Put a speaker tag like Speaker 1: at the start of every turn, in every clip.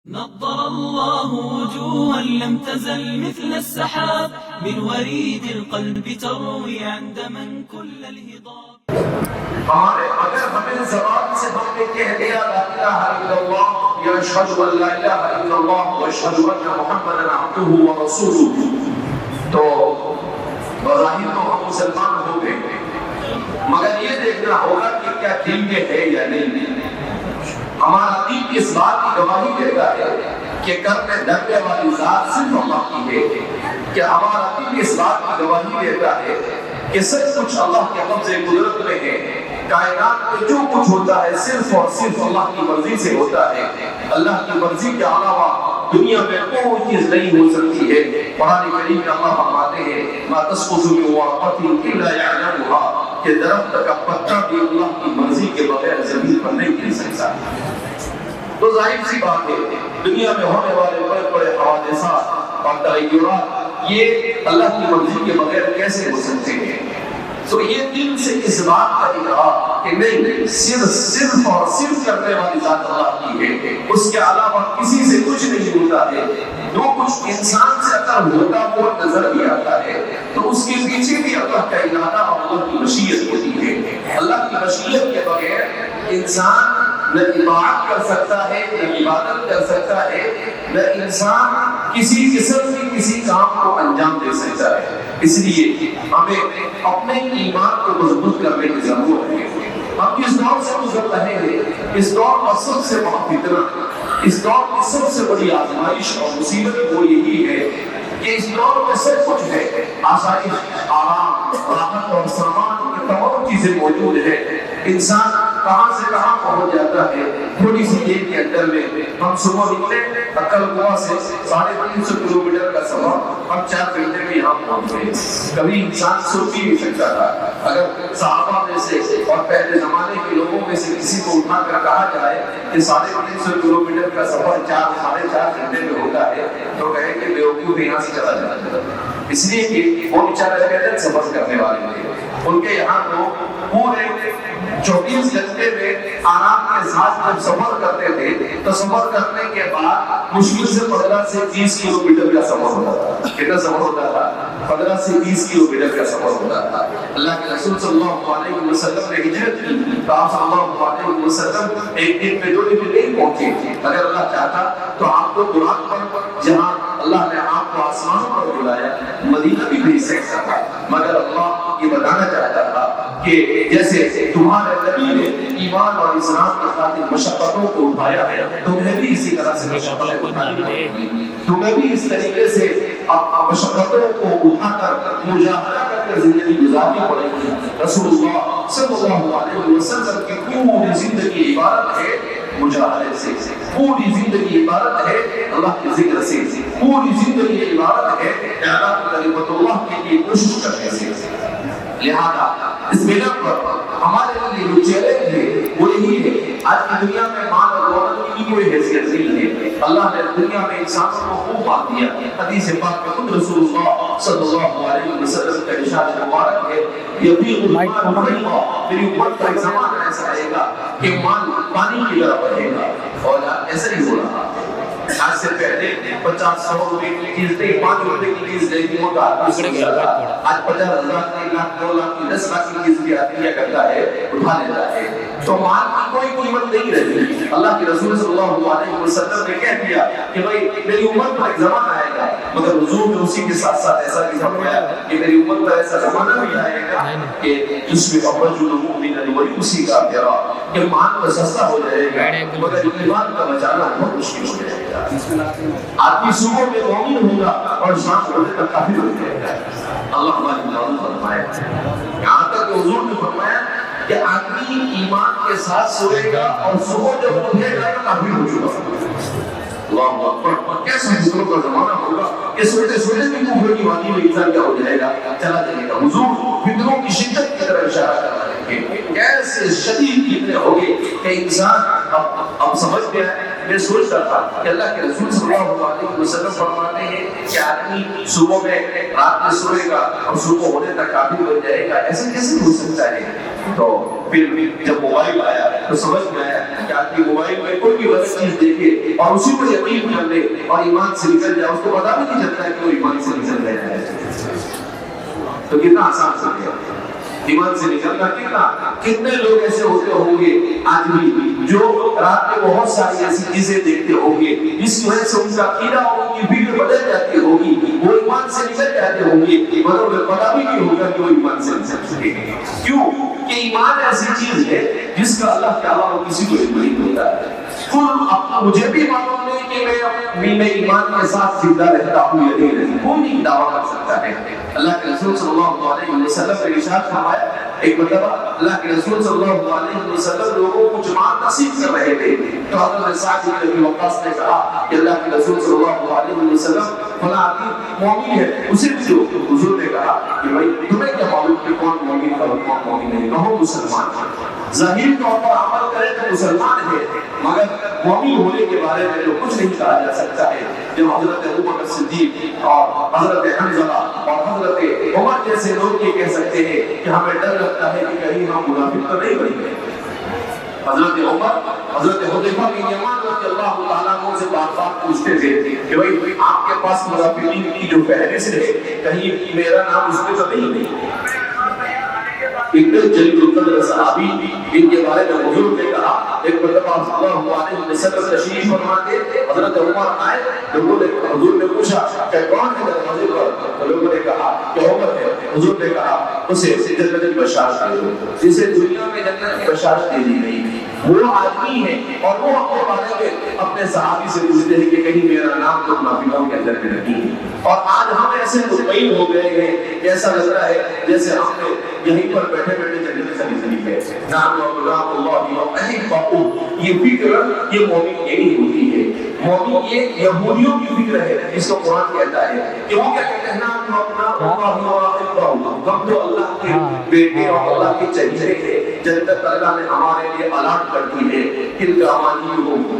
Speaker 1: نضر الله وجوها لم تزل مثل السحاب من وريد القلب تروي عند من كل الهضاب.
Speaker 2: ہمارے اگر ہمیں زبان سے ہم نے کہہ دیا لا الہ الا اللہ یا اشہد ان لا الہ الا اللہ و اشہد ان محمدا عبدہ و رسولہ تو بظاہر تو ہم مسلمان ہو گئے، مگر یہ دیکھنا ہوگا کہ کیا دل میں ہے یا نہیں۔ ہمارا دل اس بات کی گواہی دیتا ہے کہ کرنے دھرنے والی ذات صرف اللہ کی ہے، کہ ہمارا دل اس بات کی گواہی دیتا ہے کہ سب کچھ اللہ کے قبضے قدرت میں ہے، کائنات میں جو کچھ ہوتا ہے صرف اور صرف اللہ کی مرضی سے ہوتا ہے، اللہ کی مرضی کے علاوہ دنیا میں کوئی چیز نہیں ہو سکتی ہے۔ قرآن کریم میں اللہ فرماتے ہیں ما تسقط من ورقة الا يعلمها، کہ درخت کا پتا بھی اللہ کی مرضی کے بغیر زمین پر نہیں گر سکتا۔ تو ظاہر سی بات ہے دنیا میں ہونے والے بڑے بڑے حوادثات اور تغیرات یہ اللہ کی مرضی کے بغیر کیسے ہو سکتے ہیں؟ تو یہ دل سے اس بات کا اقرار کہ نہیں صرف اور صرف کرنے والی ذات اللہ کی ہے، اس کے علاوہ کسی سے کچھ نہیں ہوتا ہے۔ جو کچھ انسان سے اگر ہوتا وہ نظر بھی آتا ہے تو اس کے پیچھے بھی اللہ کا ارادہ اور اللہ کی مشیت ہوتی ہے۔ اللہ کی مشیت کے بغیر انسان نہ اطاعت کر سکتا ہے، نہ عبادت کر سکتا ہے، نہ انسان کسی قسم کی کسی کام کو انجام دے سکتا ہے۔ اس لیے ہمیں اپنے ایمان کو مضبوط کرنے کی ضرورت ہے۔ ہم اس دور سے گزر رہے ہیں، اس دور کا سب سے بڑا فتنہ، اس دور کی سب سے بڑی آزمائش اور مصیبت وہ یہی ہے کہ اس دور میں سب کچھ ہے، آسائش، آرام، راحت اور سامان کی تمام چیزیں موجود ہے۔ انسان کہاں سے کہاں پہنچ جاتا ہے تھوڑی سی دیر کے اندر میں۔ ہم صبح نکلے عقل گوا سے 350 کلومیٹر کا سفر ہم 4 گھنٹے میں یہاں پہنچ گئے۔ کبھی انسان سوچ بھی نہیں سکتا تھا اگر صحابہ میں سے اور پہلے زمانے کے لوگوں میں سے کسی کو اٹھا کر کہا جائے کہ 350 کلومیٹر کا سفر 4-4.5 گھنٹے میں ہوتا ہے تو کہے کہ بیوقوف یہاں سے چلا جاتا ہے۔ اس لیے کہ وہ بیچارے پیدل سفر کرنے والے تھے، ان کے یہاں تو پورے 24 گھنٹے میں آرام کے ساتھ جب سفر کرتے تھے تو سفر کرنے کے بعد مشکل سے 15 سے 30 کلومیٹر کا سفر ہوتا تھا۔ کتنا سفر ہوتا تھا؟ 15 سے 30 کلومیٹر کا سفر ہوتا تھا۔ اللہ کے رسول صلی اللہ علیہ وسلم نے ہجرت کی تو آپ صلی اللہ علیہ وسلم ایک دن میں 2 دن میں نہیں پہنچے۔ اگر اللہ چاہتا تو آپ کو قرآن پر جہاں اللہ نے آپ کو آسمانوں پر بلایا مدینہ بھی بھیج سکتا تھا، مگر اللہ یہ بتانا چاہتا تھا کہ جیسے تمہارے نبی نے ایمان اور اسلام کی خاطر مشقتوں کو اٹھایا ہے تمہیں بھی اسی طرح سے مشقتیں اٹھانی پڑیں گی، تمہیں بھی اس طریقے سے مشقتوں کو اٹھا کر مجاہدہ کر کے زندگی گزارنی پڑے گی۔ رسول اللہ صلی اللہ علیہ وسلم کی پوری زندگی عبارت ہے مجاہدے سے، پوری زندگی عبارت ہے اللہ کے ذکر سے، پوری زندگی عبارت ہے اعلاء کلمت اللہ کے لیے کوشش کرنے سے۔ لہذا اس بنا پر ہمارے لیے جو چیلنج ہے وہ یہی ہے، آج کی دنیا میں مال اور دولت کی کوئی حیثیت نہیں ہے۔ اللہ نے دنیا میں انسانوں کو خوب بات دیا۔ حدیث پاک میں خود رسول اللہ صلی اللہ علیہ وسلم کا ارشاد مبارک ہے یفیض المال فیضا، میری امت کا ایک زمانہ ایسا آئے گا کہ مال پانی کی طرح بہے گا، اور ایسا ہی ہو رہا ہے۔ آج سے پہلے 50-100 روپے کی چیز نہیں، 5 روپے کی چیز نہیں تھی، وہ تو آدمی سمجھ جاتا۔ آج 50,000 کی 1 لاکھ 2 لاکھ کی 10 لاکھ کی چیز بھی آدمی کیا کرتا ہے اٹھا لیتا ہے۔ تو مال کی کوئی قیمت نہیں رہی۔ اللہ کے رسول صلی اللہ علیہ وسلم نے کہہ دیا کہ بھائی میری امت پر ایک زمانہ آئے گا، مگر حضور نے اسی کے ساتھ ساتھ ایسا بھی فرمایا کہ میری امت پر ایسا زمانہ بھی آئے گا کہ جس میں الرجل مؤمن ویوصی کا پیرا، کہ مال تو سستا ہو جائے گا مگر ایمان کا بچانا بہت مشکل ہو جائے گا۔ آدمی صبح میں مومن ہوگا اور شام ہونے تک کافر ہو جائے گا۔ اللہ ہماری مدد فرمائے۔ یہاں تک کہ حضور نے فرمایا کہ آدمی ایمان کے ساتھ سوئے گا اور صبح جب اٹھے گا تو کافر ہو چکا۔ اللہ اکبر، کیسا فکروں کا زمانہ ہوگا کہ سوچتے سوچتے بھی کفر کی وادی میں انسان کیا ہو جائے گا، چلا جائے گا۔ حضور فکروں کی شدت کی طرف اشارہ کر رہے ہیں کہ کیسے شدید فتنے ہو گے کہ انسان اب سمجھ گیا ہے میں سوچ رہا تھا کہ اللہ کے رسول صلی اللہ علیہ وسلم فرماتے ہیں کہ آدمی صبح میں رات میں سوئے گا اور صبح ہونے تک کافی بن جائے گا، ایسا کیسے ہو سکتا ہے؟ تو پھر جب موبائل آیا تو سمجھ میں آیا کہ آدمی موبائل میں کوئی بھی غلط چیز دیکھے اور اسی پر یقین کر لے اور ایمان سے نکل جائے، اس کو پتا بھی نہیں چلتا ہے کہ وہ ایمان سے نکل رہا ہے۔ تو کتنا آسان سے گیا ایمان سے نکلنا، کتنے لوگ ایسے ہوتے ہوں گے آج بھی جو رات میں بہت ساری ایسی چیزیں دیکھتے ہوں گے جس وجہ سے ان کا عقیدہ اور ان کی بھیڑ بدل جاتی ہوگی، وہ ایمان سے نکل جاتے ہوں گے مگر انہیں پتا بھی نہیں ہوگا کہ وہ ایمان سے نکل سکے۔ کیوں کہ ایمان ایسی چیز ہے جس کا اللہ کے علاوہ کسی کو علم نہیں ہوتا ہے۔ مجھے بھی معلوم نہیں کہ میں ایمان کے ساتھ زندہ رہتا ہوں یا نہیں رہتا، کوئی نہیں دعویٰ کر سکتا ہے۔ اللہ کے رسول صلی اللہ علیہ وسلم نے ارشاد فرمایا، ایک مرتبہ اللہ کے رسول صلی اللہ علیہ وسلم لوگوں کو جماعت نصیب کر رہے تھے تو حضرت سعد بن ابی وقاص نے کہا کہ اللہ کے رسول صلی اللہ علیہ وسلم فلاں آدمی مومن ہے، اسے بھی دو۔ حضور نے کہا کہ بھائی تمہیں کیا معلوم کہ کون مومن ہے اور کون مومن نہیں، کہو مسلمان ہے۔ ظاہر طور پر عمل کرے تو مسلمان ہے مگر مومن ہونے کے بارے میں جو کچھ نہیں کہا جا سکتا ہے۔ جب حضرت ابوبکر صدیق اور حضرت حنظلہ اور حضرت عمر جیسے لوگ یہ کہہ سکتے ہیں کہ ہمیں ڈر لگتا ہے کہ کہیں ہم منافق تو نہیں بن گئے۔ حضرت عمر حضرت حذیفہ بن یمان رضی اللہ تعالیٰ عنہ سے بار بار پوچھتے تھے کہ بھائی آپ کے پاس منافقین کی جو فہرست ہے کہیں میرا نام اس میں تو نہیں؟ اتنے جلیل القدر صحابی ان کے بارے میں حضور نے کہا، ایک مرتبہ صلی اللہ علیہ وسلم تشریف فرما کے حضرت عمر آئے، لوگوں نے حضور نے پوچھا کہ کون ہے دروازے پر؟ تو لوگوں نے کہا کہ عمر ہے۔ حضور نے کہا اسے جنت کی بشارت دے دو، جسے دنیا میں جنت کی بشارت دے دی گئی۔ وہ آدمی ہے اور وہ اپنے بارے میں اپنے صحابی سے پوچھتے ہیں کہ کہیں میرا نام تو منافقوں کے اندر میں نہیں ہے۔ اور آج ہم ایسے مطمئن ہو گئے ہیں کہ ایسا لگ رہا ہے جیسے ہم نے یہیں پر بیٹھے بیٹھے جنت سے نکلی ہے۔ نام اللہ یہ فکر یہ مومن کی نہیں ہوتی ہے، مومن یہ یہودیوں کی فکر ہے جس کو قرآن کہتا ہے کہ وہ کیا کہتے ہیں نام ہم تو اللہ کے بیٹے اور اللہ کے چہیتے ہیں، جنت اللہ نے ہمارے لیے الاٹ کر دی ہے۔ کن کا امانی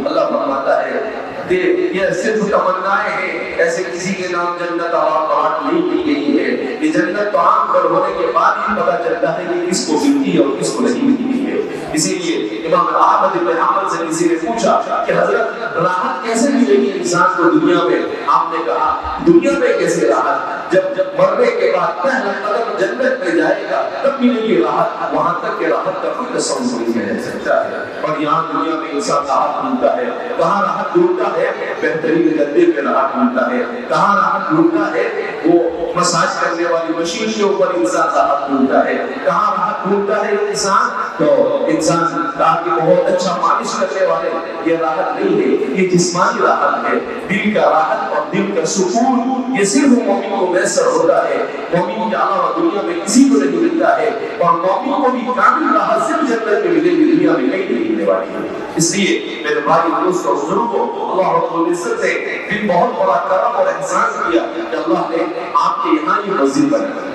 Speaker 2: اللہ فرماتا ہے یہ صرف تمنائیں ہیں، ایسے کسی کے نام جنت الاٹ نہیں کی گئی ہے۔ یہ جنت تو عام پر ہونے کے بعد ہی پتہ چلتا ہے کہ کس کو ملتی ہے اور کس کو نہیں ملتی ہے۔ اسی لیے امام احمد بن حنبل سے کسی نے پوچھا کہ حضرت راحت کیسے ملے گی انسان کو دنیا میں؟ آپ نے کہا دنیا میں کیسے راحت؟ جب مرنے کے بعد پہلا قدم جنت میں جائے گا تب ملے گی راحت، وہاں تک کہ راحت کا کوئی تصور نہیں کیا جا سکتا ہے۔ اور یہاں دنیا میں انسان راحت ڈھونڈتا ہے، کہاں راحت ڈھونڈتا ہے؟ بہترین گدے پہ راحت ڈھونڈتا ہے۔ کہاں راحت ڈھونڈتا ہے؟ وہ مساج کرنے والی مشین کے اوپر انسان راحت ڈھونڈتا ہے۔ کہاں راحت ڈھونڈتا ہے انسان؟ تو انسان کہا کہ بہت اچھا مالش کرنے والے، یہ راحت نہیں ہے، یہ جسمانی راحت ہے۔ دل کا راحت اور دل کا سکون یہ صرف مومن کو میسر ہوتا ہے، مومن کے علاوہ دنیا میں کسی کو نہیں ملتا ہے۔ اور مومن کو بھی کامل راحت صرف جنت میں ملے گی، دنیا میں کہیں نہیں ملنے والی ہے۔ اس لیے میرے بھائی دوست اور بزرگوں، اللہ رب العزت نے بھی بہت بڑا کرم اور احسان کیا کہ اللہ نے آپ کے یہاں یہ مسجد بنائی۔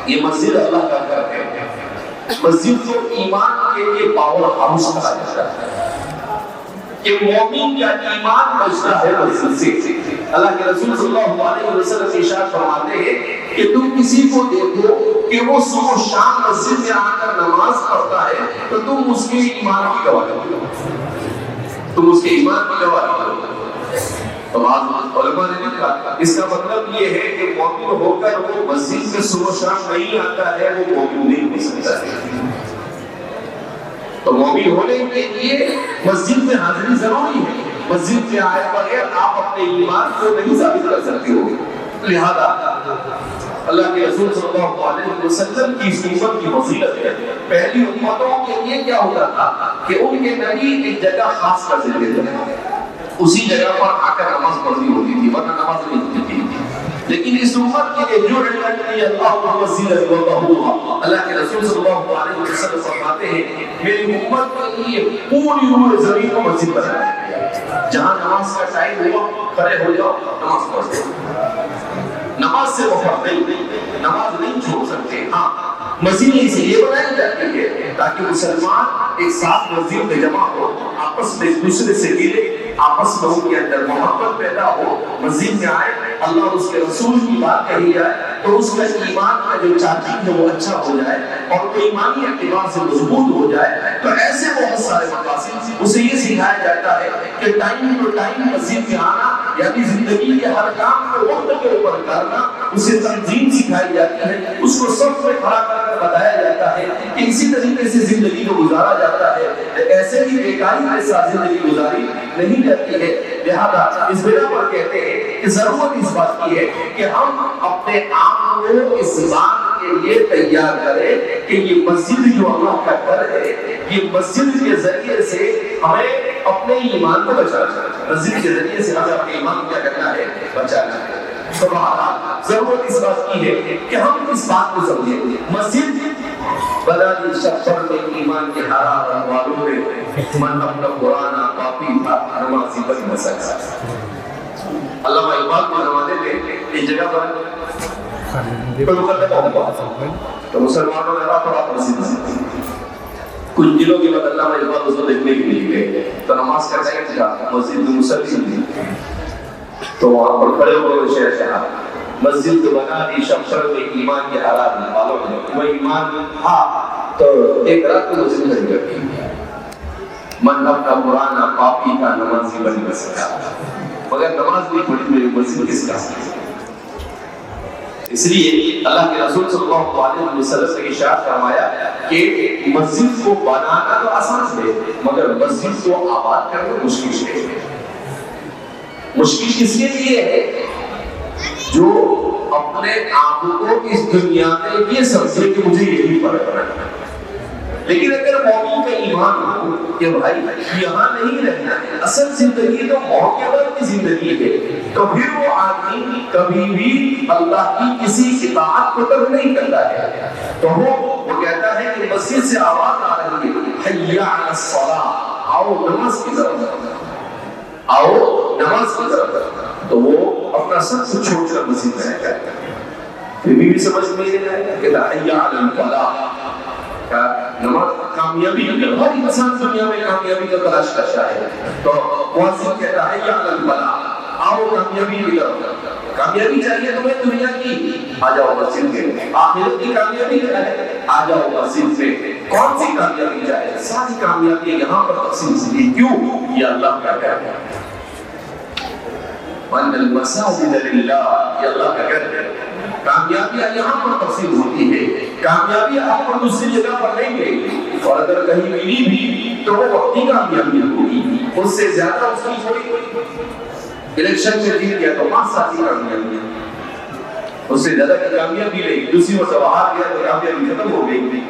Speaker 2: یہ مسجد اللہ کا گھر ہے۔ مسجد کو ایمان کے لیے پاور ہاؤس کہا جاتا ہے کہ مومن کا ایمان بچتا ہے مسجد سے۔ اللہ کے رسول صلی اللہ علیہ وسلم ارشاد فرماتے ہیں کہ تم کسی کو دیکھو کہ وہ صبح و شام مسجد میں آ کر نماز پڑھتا ہے تو تم اس کے ایمان کی گواہی دو، تم اس کے ایمان کی گواہی دو۔ تو بعض علماء نے کہا اس کا مطلب یہ ہے کہ مومن ہو کر وہ مسجد میں صبح و شام نہیں آتا ہے، وہ مومن نہیں ہو سکتا ہے۔ تو مومن ہونے کے لیے مسجد میں حاضری ضروری ہے۔ مسجد میں آئے بغیر آپ اپنے ایمان کو نہیں ثابت کر سکتے ہو۔ لہذا اللہ کے رسول صلی اللہ علیہ وسلم کی اس امت کی فضیلت ہے۔ پہلی امتوں کے لیے کیا ہوتا تھا کہ ان کے نبی ایک جگہ خاص کر دیتے تھے، اسی جگہ پر آ کر نماز پڑھنی ہوتی تھی، ورنہ نماز نہیں ہوتی تھی۔ لیکن اس امت کے لیے جو اللہ وسیلۃ اللہ، اللہ کے رسول صلی اللہ علیہ وسلم فرماتے ہیں میری امت کے لیے پوری روح زمین کو مسجد بنایا گیا، جہاں نماز کا ٹائم ہوا کھڑے ہو جاؤ نماز پڑھ لو۔ نماز سے وفات نہیں، نماز نہیں چھوڑ سکتے۔ ہاں مسجد اس لیے بنائی جاتی ہے تاکہ مسلمان ایک ساتھ مسجد میں جمع ہو، آپس میں ایک دوسرے سے ملے، آپس میں ان کے اندر محبت پیدا ہو، مسجد میں آئے، اللہ اور اس کے رسول کی بات کہی جائے تو اس کا ایمان کا جو چارجنگ ہے وہ اچھا ہو جائے اور وہ ایمانی اعتبار سے مضبوط ہو جائے۔ تو ایسے بہت سارے مقاصد، اسے یہ سکھایا جاتا ہے کہ ٹائم ٹو ٹائم مسجد میں آنا، یعنی زندگی کے ہر کام کو وقت کے اوپر کرنا، اسے تنظیم سکھائی جاتی ہے، اس کو صف میں کھڑا کر کے بتایا جاتا ہے کہ اسی طریقے سے زندگی کو گزارا جاتا ہے، ایسے ہی بیکاری کے ساتھ زندگی گزاری نہیں جاتی ہے۔ لہذا اس بنا پر کہتے ہیں کہ ضرورت اس بات کی ہے کہ ہم اپنے آپ کو اس بات کے لیے تیار کریں کہ یہ مسجد جو اللہ کا گھر ہے، یہ مسجد کے ذریعے سے ہمیں اپنے ایمان کو بچانا ہے، مسجد کے ذریعے سے ہمیں اپنے ایمان کو کیا کرنا ہے، بچانا ہے۔ تو بہرحال ضرورت اس بات کی ہے کہ ہم اس بات کو سمجھیں، مسجد بلادی شخصر میں ایمان کے حرارت والوں نے من اپنا قرآن کافی تھا نمازی بن نہ سکتا۔ علامہ اقبال کو نمازے میں ایک جگہ پر تو مسلمانوں نے رات رات مسجد میں کچھ دنوں کے بعد علامہ اقبال اس کو دیکھنے کے لیے گئے تو نماز کا ٹائم تھا، مسجد میں مسلم تھی تو وہاں پر کھڑے ہوئے شعر کہا، مسجد بنا دی شمشر میں ایمان کے حالات والوں نے، وہ ایمان تھا تو ایک رات کو مسجد میں گئی، من اپنا قرآن پاپی تھا نمازی بن نہ سکا، مگر نماز نہیں پڑھی میری مسجد کس کا؟ اس لیے اللہ کے رسول صلی اللہ علیہ وسلم نے ارشاد فرمایا کہ مسجد کو بنانا تو آسان ہے مگر مسجد کو آباد کرنا مشکل ہے۔ مشکل کس کے لیے ہے؟ جو اپنے آپ کو اس دنیا میں یہ سمجھے کہ مجھے یہی فرق ہے، لیکن اگر مومن کا ایمان ہو کہ بھائی یہاں نہیں رہنا ہے، اصل زندگی تو موت کے بعد کی زندگی ہے، تو پھر وہ آدمی کبھی بھی اللہ کی کسی اطاعت کو ترک نہیں کرتا ہے۔ تو وہ کہتا ہے کہ مسجد سے آواز آ رہی ہے حی علی الصلاۃ، آؤ نماز کی طرف، آؤ نماز کی طرف، تو وہ اپنا سب کچھ چھوڑ کر مسجد میں رہتا ہے۔ پھر بھی سمجھ میں نہیں آیا کہ حی علی الفلاح، نماز کامیابی، ہر انسان دنیا میں کامیابی کا تلاش کرتا ہے، تو مؤذن کہتا ہے یا الفلاح، آؤ کامیابی کی طرف، کامیابی چاہیے تمہیں دنیا کی، آ جاؤ مسجد میں، آخرت کی کامیابی ہے، آ جاؤ مسجد میں۔ کون سی کامیابی چاہیے؟ ساری کامیابی یہاں پر تقسیم ہوئی، کیوں؟ یہ اللہ کا گھر ہے، وَأَنَّ الْمَسَاجِدَ لِلَّهِ، یہ اللہ کا گھر ہے۔ کامیابیاں یہاں پر تقسیم ہوتی ہے، کامیابیاں آپ کو دوسری جگہ پر نہیں ملیں، اور اگر کہیں ملی بھی تو وہ وقتی کامیابی ہوگی، اس سے زیادہ اس کی کوئی الیکشن میں جیت گیا تو 5 سال کی کامیابی ہے، اس سے زیادہ کی کامیابی نہیں، دوسری مرتبہ ہار گیا تو کامیابی ختم ہو گئی،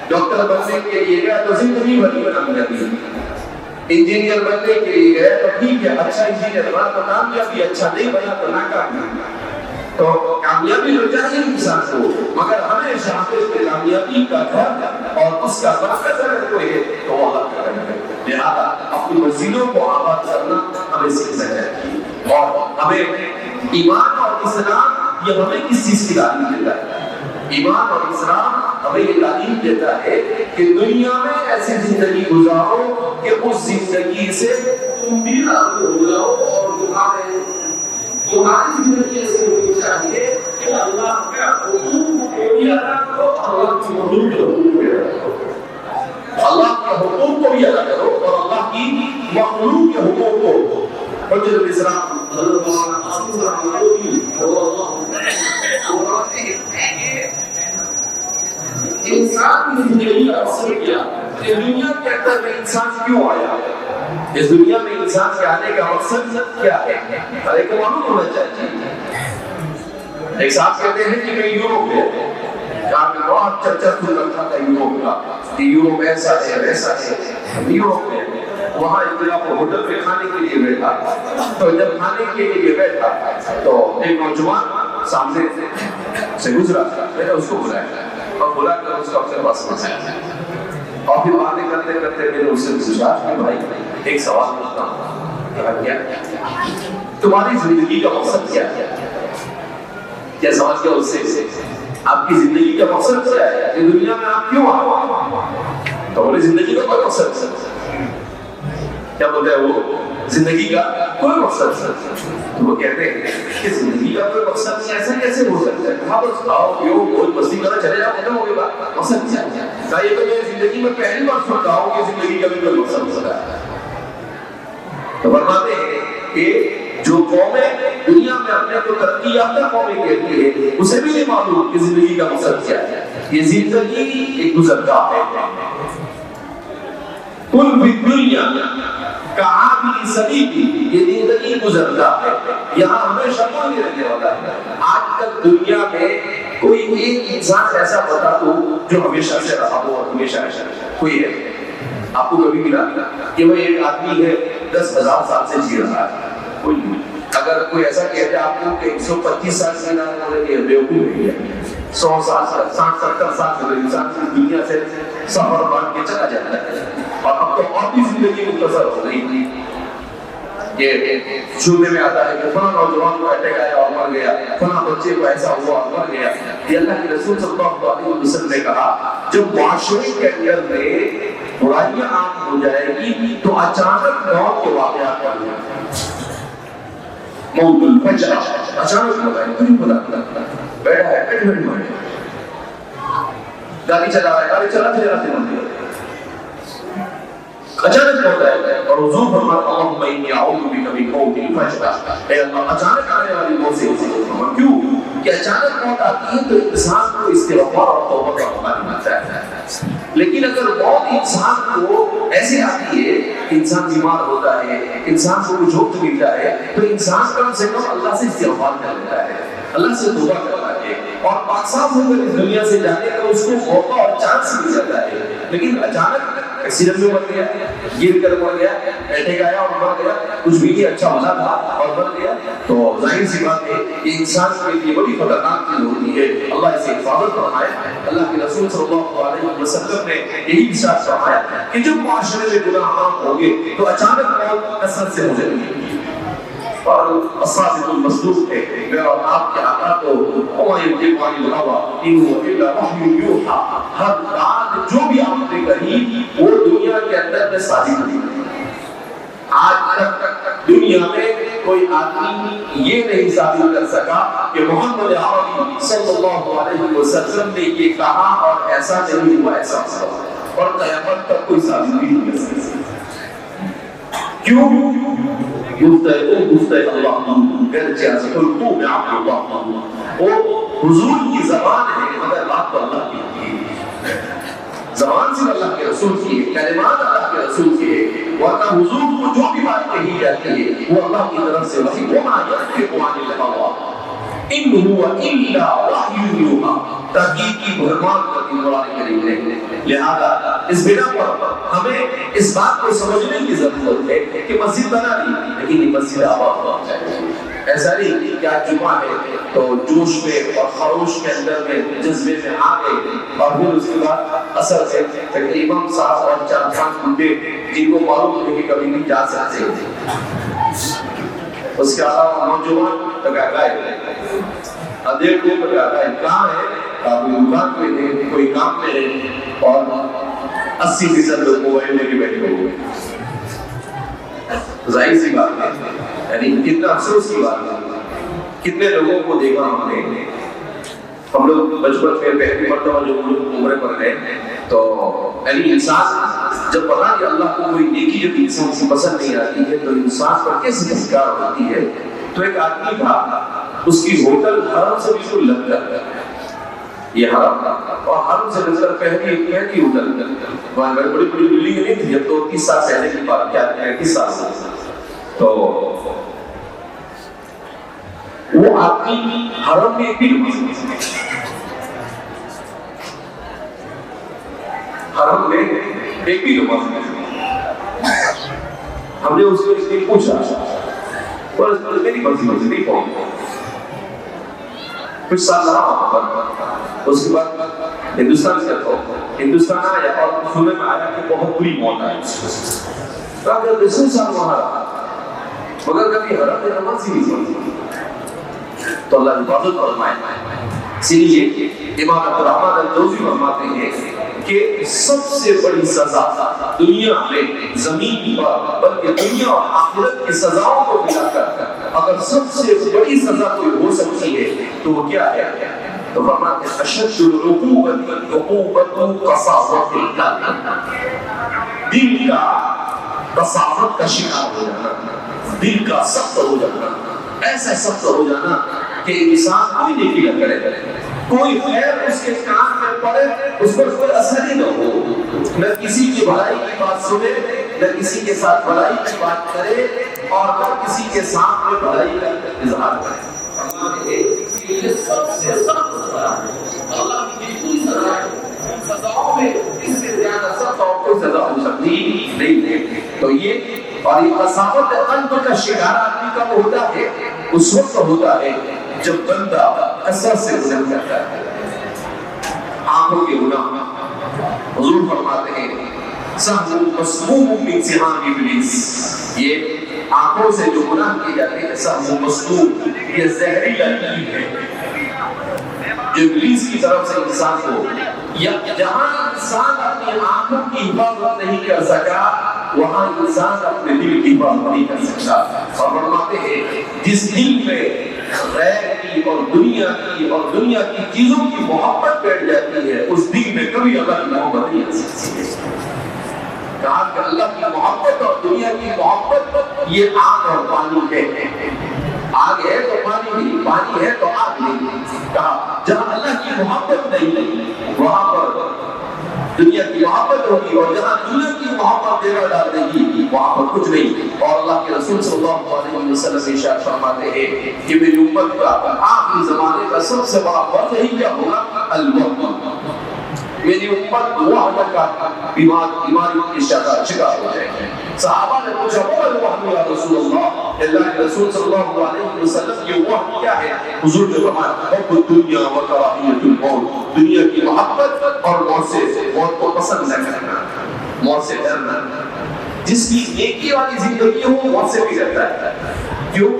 Speaker 2: ڈاکٹر بننے کے لیے گیا تو زندگی بھر کی کامیابی ہے، انجینئر بننے کے لیے گیا تو ٹھیک ہے، اچھا انجینئر بنا تو کامیابی، اچھا نہیں بنا تو ناکامی۔ تو کامیابی تو چاہیے انسان کو، مگر ہمیشہ ہمیں کامیابی کا گھر اور اس کا برکت اگر کوئی ہے تو وہ اللہ کا گھر ہے۔ لہذا اپنی مسجدوں کو آباد کرنا ہمیں سیکھنا چاہیے، اور ہمیں ایمان اور اسلام یہ ہمیں کس چیز کی تعلیم دیتا ہے؟ ایمان اور اسلام ہمیں یہ تعلیم دیتا ہے کہ دنیا میں ایسی زندگی گزارو کہ اس زندگی سے تم بھی راضی ہو جاؤ، اور تمہاری زندگی ایسی ہونی چاہیے کہ اللہ کا حکم کو بھی ادا کرو، اللہ کی حدود کو بھی ادا کرو، اللہ کے حکم کو بھی ادا کرو اور اللہ کی مخلوق کے حکم کو۔ حجت الاسلام حضرت مولانا قاسم رحمۃ انسان کی زندگی کا مقصد کیا، اس دنیا کے اندر میں انسان کیوں آیا، اس دنیا میں انسان کے آنے کا مقصد کیا ہے، ہر ایک کو معلوم ہونا چاہیے۔ ایک صاحب کہتے ہیں کہ میں یوروپ گیا، جہاں پہ بہت چرچا سن رکھا تھا یوروپ کا کہ یوروپ ایسا ہے ویسا ہے، یوروپ میں وہاں اطلاع کو ہوٹل میں کھانے کے لیے بیٹھا، تو جب کھانے کے لیے بیٹھا تو ایک نوجوان سامنے سے گزرا، میں نے اس کو بلایا اور بلا کر اس کو اپنے پاس بٹھایا، اور پھر باتیں کرتے کرتے میں نے اس سے پوچھا کہ بھائی ایک سوال پوچھتا ہوں، کیا تمہاری زندگی کا مقصد کیا ہے؟ کیا سمجھ گیا اس سے؟ آپ کی زندگی کا مقصد کیا ہے؟ کہ دنیا میں آپ کیوں آئے؟ تو بولے زندگی کا کوئی مقصد ہے، کیا بولتا ہے وہ زندگی کا کوئی مقصد نہیں. تو وہ کہتے ہیں کہ زندگی کا کوئی مقصد نہیں, ایسا کیسے ہو سکتا ہے؟ کہاں بس کھاؤ پیو بہت مستی کرو چلے جاؤ, ختم ہو گئی بات, مقصد کیا ہے؟ کہا یہ تو میں زندگی میں پہلی بار سن رہا ہوں کہ زندگی کا بھی کوئی مقصد ہو سکتا ہے. تو فرماتے ہیں کہ جو قومیں دنیا میں اپنے کو ترقی یافتہ قومیں کہتی ہے اسے بھی نہیں معلوم کہ زندگی کا مقصد کیا ہے. یہ زندگی ایک گزرگاہ ہے. کل بھی دنیا کعابی صدیقی, یہ زندگی گزرگاہ ہے, یہاں ہمیشہ کوئی نہیں رہنے والا ہے. آج تک دنیا میں کوئی ایک انسان ایسا بتا دو جو ہمیشہ سے رہا ہو اور ہمیشہ کوئی ہے آپ کو کبھی ملا کہ وہ ایک آدمی ہے 10,000 سال سے جی رہا ہے؟ کوئی نہیں. اگر کوئی ایسا کہتے آپ کو کہ 125 سال سے بیوقوف ہے, 100 سال 60-70 سال سے انسان کی دنیا سے سفر بان کے چلا جاتا ہے, اور اب تو اور بھی زندگی مختصر ہو گئی. یہ شعبے میں آتا ہے کہ فلاں نوجوان کو اٹیک آیا اور مر گیا, فلاں بچے کو ایسا ہوا اور مر گیا. یہ اللہ کے رسول صلی اللہ علیہ وسلم نے کہا جب معاشرے کے اندر میں برائیاں عام ہو جائے گی تو اچانک موت کے واقعات ہو جائیں گے. موت الفجر اچانک ہوتا ہے, کوئی پتہ نہیں, بیٹھا ہے بیٹھ مر گیا, گاڑی چلا رہا ہے گاڑی چلاتے مر گیا, اچانک ہوتا ہے. اور حضور فرماتے ہیں اللہم انی اعوذ بک من موت الفجر, اے اللہ اچانک آنے والی موت سے فرما. کیوں کہ اچانک موت آتی ہے تو انسان کو استغفار اور توبہ کا موقع ملتا ہے. لیکن اگر موت انسان کو ایسے آتی ہے کہ انسان بیمار ہوتا ہے, انسان کو کچھ وقت ملتا ہے, تو انسان کم سے کم اللہ سے استغفار کر لیتا ہے, اللہ سے توبہ کرتا ہے, اور پاک صاف ہو کر اس دنیا سے جانے کا اس کو موقع اور چانس مل جاتا ہے. لیکن اچانک ایکسیڈنٹ میں مر گیا, گر کر مر گیا, اٹیک آیا اور مر گیا, کچھ بھی نہیں اچھا بھلا تھا اور مر گیا, تو ظاہر سی بات ہے کہ انسان کے لیے بڑی خطرناک چیز ہوتی ہے. اللہ اسے حفاظت فرمائے. اللہ کے رسول صلی اللہ علیہ وسلم نے یہی ارشاد فرمایا کہ جب معاشرے میں گناہ عام ہوں گے تو اچانک موت کثرت سے ہو جائے گی. اور الصادق المصدوق ہے, میں اور آپ کے آقا کو وما ينطق عن الهوى ان هو الا وحی یوحى, ہر بات جو بھی آپ نے کہی وہ دنیا کے اندر میں صادق تھی. آج تک دنیا میں کوئی آدمی یہ نہیں ثابت کر سکا کہ محمد عربی صلی اللہ علیہ وسلم نے یہ کہا اور ایسا نہیں ہوا ایسا ہوا, اور قیامت تک کوئی ثابت بھی نہیں کر سکتا. کیوں؟ گفتہ اللہ گرچہ سکلتو بعبد اللہ, وہ حضور کی زبان ہے مگر بات تو اللہ کی ہے. زبان سے اللہ کے رسول کی ہے, کلمات اللہ کے رسول کی ہے, ورنہ حضور کو جو بھی بات کہی جاتی ہے وہ اللہ کی طرف سے وحی. وما ينطق عن الهوى ان هو الا وحی یوحى, تاکید کی بھرمار کرتی قرآن کریم نے. لہذا اس بنا پر ہمیں اس بات کو سمجھنے کی ضرورت ہے کہ مسجد بنا لی لیکن یہ مسجد آباد ہو جائے. ایسا نہیں کہ آج جمعہ ہے تو جوش میں اور خروش کے اندر میں جذبے میں آ گئے, اور پھر اس کے بعد اثر سے امام صاحب اور 4-5 بندے جن کو معلوم ہے کہ کبھی نہیں جا سکتے, اس کے علاوہ نوجوان تگا گائے ادھیر کو تگا گائے کہاں ہے, کوئی دکان پہ ہے, کوئی کام میں ہے, اور 80% لوگ موبائل لے کے بیٹھے ہوئے. ظاہر سی بات ہے, یعنی کتنا افسوس کی بات ہے. کتنے لوگوں کو دیکھا ہم لوگ بچپن میں پہلی مرتبہ جو عمرے پر گئے تو یعنی انسان جب پتا کہ اللہ کو کوئی نیکی جب انسان سے پسند نہیں آتی ہے تو انسان پر کیسے شکار ہوتی ہے. تو ایک آدمی تھا, اس کی ہوٹل حرم سے بالکل لگ کر, یہ حرم تھا اور حرم سے لگ کر پہلی ہوٹل, وہاں بڑی بڑی بلڈنگ نہیں تھی جب تو 30 سال پہلے کی بات, کیا 30 سال سے. تو وہ آدمی حرم میں بھی حرم میں ایک بھی نماز ہم نے اس سے پوچھا اور اس پر میری مرضی نہیں پہنچ. کچھ سال رہا وہاں پر, اس کے بعد ہندوستان سے ہندوستان آیا اور سننے میں آیا کہ بہت بری موت آئی. اگر 10 سال وہاں رہا مگر کبھی حرم میں نماز ہی نہیں پڑھی. تو اللہ حفاظت فرمائے. اسی لیے امام عبدالرحمن الجوزی فرماتے ہیں کہ سب سے بڑی سزا دنیا میں زمین پر بلکہ دنیا اور آخرت کی سزاؤں کو ملا کر اگر سب سے بڑی سزا کوئی ہو سکتی ہے تو وہ کیا ہے؟ تو فرماتے ہیں اشد العقوبۃ عقوبۃ قساوۃ القلب، دل کا قساوت کا شکار ہو جانا، دل کا سخت ہو جانا، ایسا سخت ہو جانا کہ انسان کوئی نیکی نہ کرے، کوئی خیر اس کے کان میں پڑے اس پر کوئی اثر ہی نہ ہو، نہ کسی کی بھلائی کی بات سنے، نہ کسی کے ساتھ بھلائی کی بات کرے اور نہ کسی کے سامنے بھلائی کا اظہار کرے۔ اللہ نے یہ سب سے سخت سزا ہے، اللہ کی جتنی سزا ہے سزاؤں میں اس سے زیادہ سخت اور کوئی سزا ہو سکتی نہیں ہے۔ تو یہ اور یہ قساوت قلب کا شکار آدمی کا وہ ہوتا ہے، اس وقت ہوتا ہے جب بندہ اثر سے گناہ کرتا ہے، آنکھوں کے گناہ۔ حضور فرماتے ہیں سہم مسموم من سہام ابلیس، یہ آنکھوں سے جو گناہ کیے جاتے ہیں سہم مسموم، یہ زہریلا تیر ہے جو ابلیس کی طرف سے انسان کو، یا جہاں انسان اپنی آنکھوں کی حفاظت نہیں کر سکا وہاں انسان اپنے دل کی حفاظت نہیں کر سکتا۔ اور فرماتے ہیں جس دل میں غیر کی اور دنیا کی چیزوں کی محبت بیٹھ جاتی ہے اس دل میں کبھی اللہ کی محبت نہیں آ سکتی۔ کہا کہ اللہ کی محبت اور دنیا کی محبت یہ آگ اور پانی ہے، آگ ہے تو پانی نہیں، پانی ہے تو آگ نہیں۔ کہا جہاں اللہ کی محبت نہیں وہاں پر دنیا کی محبت ہوگی، اور جہاں دنیا کی محبت دیوا ڈال دے گی وہاں پر کچھ نہیں۔ اور اللہ کے رسول صلی اللہ علیہ وسلم ارشاد فرماتے ہیں کہ میری امت کا آخری زمانے کا سب سے بڑا فرض ہی کیا ہوگا؟ الوحم۔ میری امت وحم کا بیماری کی شکار ہو جائے گی۔ صحابہ نے پوچھا وہ الوحم یا رسول اللہ، اللہ کے رسول صلی اللہ علیہ وسلم یہ وحم کیا ہے؟ حضور نے فرمایا حب الدنیا و کراہیت الموت، دنیا کی محبت اور موت کو پسند نہ کرنا، موت سے ڈرنا۔ جس کی نیکی والی زندگی ہو موت سے بھی ڈرتا ہے، کیوں؟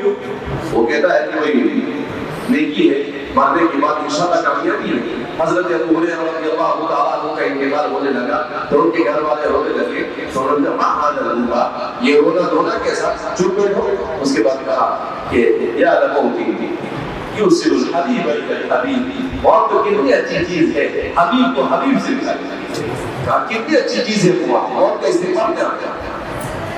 Speaker 2: وہ کہتا ہے کہ بھائی نیکی ہے، مرنے کے بعد انشاءاللہ کامیابی ہے۔ حضرت ابو ہریرہ رضی اللہ تعالیٰ عنہ کا انتقال ہونے لگا تو ان کے گھر والے رونے لگے، تو انہوں نے کہا ماں حاضر اللہ، یہ رونا دھونا کیسا؟ چپ بیٹھو۔ اس کے بعد کہا کہ یا لموتی یوصل الحبیب الی الحبیب، موت تو کتنی اچھی چیز ہے، حبیب کو حبیب سے ملائی۔ کہا کتنی اچھی چیز ہے موت کا استغفار کرنا،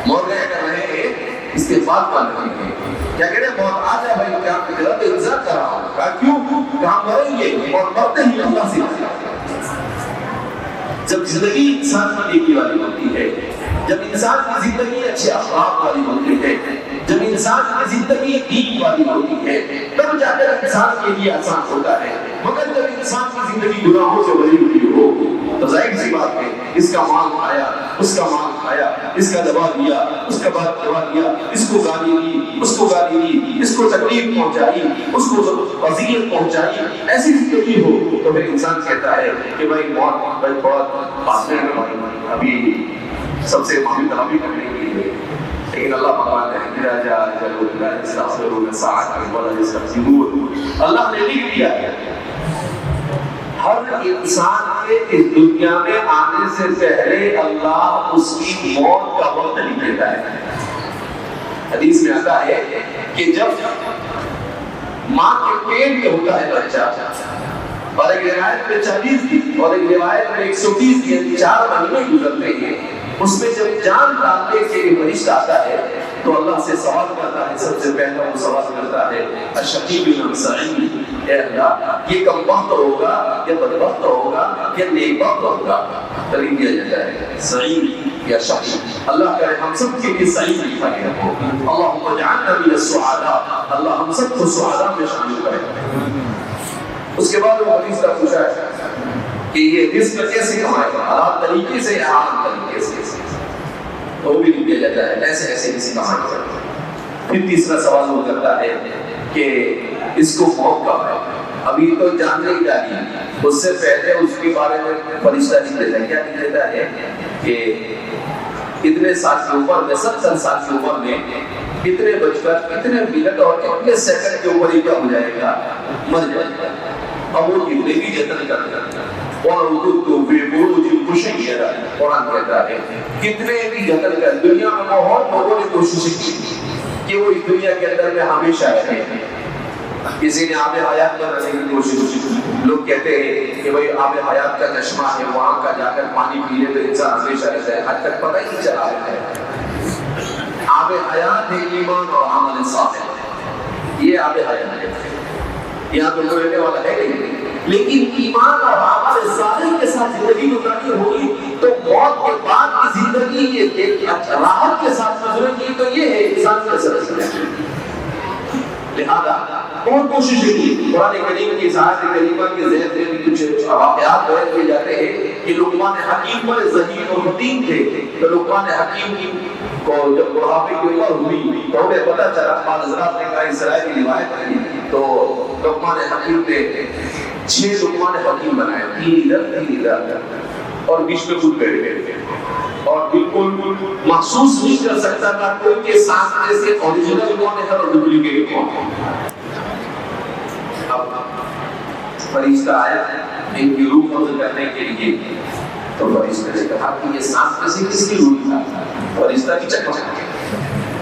Speaker 2: موت کر رہے ہیں استغفار کر رہے ہیں، کیا کہہ رہے موت آ جائے بھائی کیا آپ انتظار کر رہا ہوں۔ کہا کیوں؟ کہاں مریں گے اور مرتے ہی اللہ سے۔ جب زندگی انسان کی نیکی والی ہوتی ہے، جب انسان کی زندگی اچھے اخلاق والی ہوتی ہے، جب انسان کی زندگی دین والی ہوتی ہے تب جا کر انسان کے لیے آسان ہوتا ہے۔ مگر جب انسان کی زندگی گناہوں سے بھری ہوئی ہو تو ظاہر سی بات ہے اس کا مال کھایا، اس کا مال کھایا، اس کا دبا دیا، اس کا بعد دبا دیا، اس کو گالی دی، اس کو گالی دی، اس کو تکلیف پہنچائی، اس کو اذیت پہنچائی، ایسی زندگی ہو تو پھر انسان کہتا ہے کہ بھائی موت بھائی بہت پاس میں ہے، ابھی سب سے معاملہ ترابی کرنے کے لیے۔ لیکن اللہ فرماتا ہے کہ راجا جلال لا یستغفرون ساعۃ ولا یستغفرون، اللہ نے لکھ دیا ہے ہر انسان کے اس دنیا میں آنے سے پہلے اللہ اس کی موت کا وقت لکھ دیتا ہے۔ حدیث میں آتا ہے کہ جب ماں کے پیٹ میں ہوتا ہے بچہ، اور ایک روایت میں 40 دن اور ایک روایت میں 130 دن 4 مہینے گزرتے ہیں، اس میں جب جان ڈالنے کے لیے فرشتہ آتا ہے تو اللہ سے سوال کرتا ہے، سب سے پہلا وہ سوال کرتا ہے الشقی بن سعید، اے اللہ یہ کم وقت ہوگا یا بدبخت ہوگا یا نیک وقت ہوگا؟ تعلیم دیا جاتا ہے سعید یا شقی، اللہ کرے ہم سب کے لیے سعید لکھا گیا ہو، اللہم اجعلنا من السعداء، اللہ ہم سب کو سعداء میں شامل کرے۔ اس کے بعد وہ حدیث کا پوچھا ہے کہ یہ رزق کیسے کمائے گا، حلال طریقے سے یا حرام طریقے سے؟ تو وہ بھی لکھ دیا جاتا ہے ایسے ایسے کسی کمائی کرتا ہے۔ پھر تیسرا سوال وہ کرتا ہے کہ اس کو موت کب ہے؟ ابھی تو جان نہیں ڈالی، اس سے پہلے اس کے بارے میں فرشتہ لکھ دیتا ہے، کیا لکھ دیتا ہے کہ اتنے سال کی عمر میں 70 سال کی عمر میں اتنے بج کر اتنے منٹ اور اتنے سیکنڈ کے اوپر ہی کیا ہو جائے گا، مر جائے گا۔ اب وہ اتنے بھی جتن کرتے ہیں وَلَوْ كُنْتُمْ فِي بُرُوجٍ مُّشَيَّدَةٍ قرآن کہتا ہے کتنے بھی جتن کر دنیا میں بہت لوگوں نے کوشش کی کہ وہ اس دنیا کے اندر میں ہمیشہ رہے. کسی نے آب حیات بنانے کی کوشش کی. لوگ کہتے ہیں کہ بھئی آب حیات کا چشمہ ہے وہاں کا جا کر پانی پی لے تو انسان ہمیشہ رہتا ہے. حد تک پتہ ہی نہیں چلا ہے. آب حیات ہے ایمان اور عمل صالح. یہ آب حیات ہے. یہاں تو کوئی رہنے والا ہے نہیں. لیکن ایمان اور عمل صالح کے ساتھ زندگی گزارنی ہوگی تو موت کے بعد کی زندگی یہ ایک راحت کے ساتھ گزرے گی تو یہ ہے انسان کا سلسلہ. لہذا بہت کوشش کی. قرآن کریم کی آیت کریمہ کے ذہن میں بھی کچھ واقعات بیان کیے جاتے ہیں کہ لقمان حکیم پر ذہین اور متین تھے. تو لقمان حکیم کو جب بڑھاپے کی عمر ہوئی تو انہیں پتہ چلا. بعض حضرات نے کہا اسرائیل کی روایت ہے تو لقمان حکیم نے 6 لقمان حکیم بنائے. 3 ادھر اور بیچ میں خود بیٹھ گئے اور بالکل محسوس نہیں کر سکتا تھا کوئی کے ساتھ جیسے اوریجنل کون ہے اور ڈپلیکیٹ کون ہے. اب فرشتہ آیا ان کی روح قبض کرنے کے لیے تو فرشتے نے کہا کہ یہ سانس میں سے کس کی روح نکالتا ہے. فرشتہ کی چکر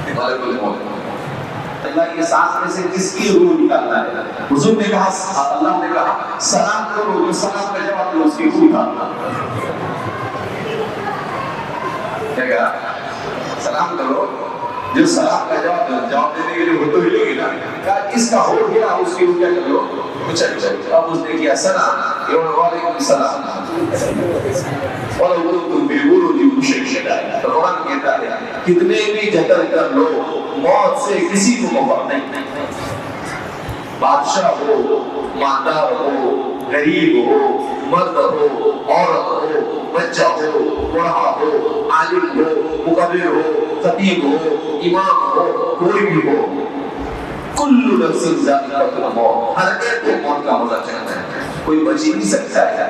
Speaker 2: ملک الموت اللہ یہ سانس میں سے کس کی روح نکالتا ہے. حضور نے کہا اللہ نے کہا سلام کرو جو سلام کا جواب دو اس کی روح نکالتا. سلام کرو جو سلام کا جواب دینے کے لیے وہ تو ہلے گی نا. کہا اس کا ہو گیا اس کی روح کیا کر لو چل. اب اس نے کیا سلام وعلیکم السلام وَلَوْ كُنْتُمْ فِي بُرُوجٍ مُّشَيَّدَةٍ. تو قرآن کہتا ہے کتنے بھی جتن کر لو موت سے کسی کو مفر نہیں. بادشاہ ہو مالدار ہو غریب ہو مرد ہو عورت ہو بچہ ہو بوڑھا ہو عالم ہو مقرر ہو خطیب ہو امام ہو کوئی بھی ہو کل نفس ذائقۃ الموت. ہر ایک کو موت کا مزہ چکھنا ہے. کوئی بچ ہی نہیں سکتا ہے.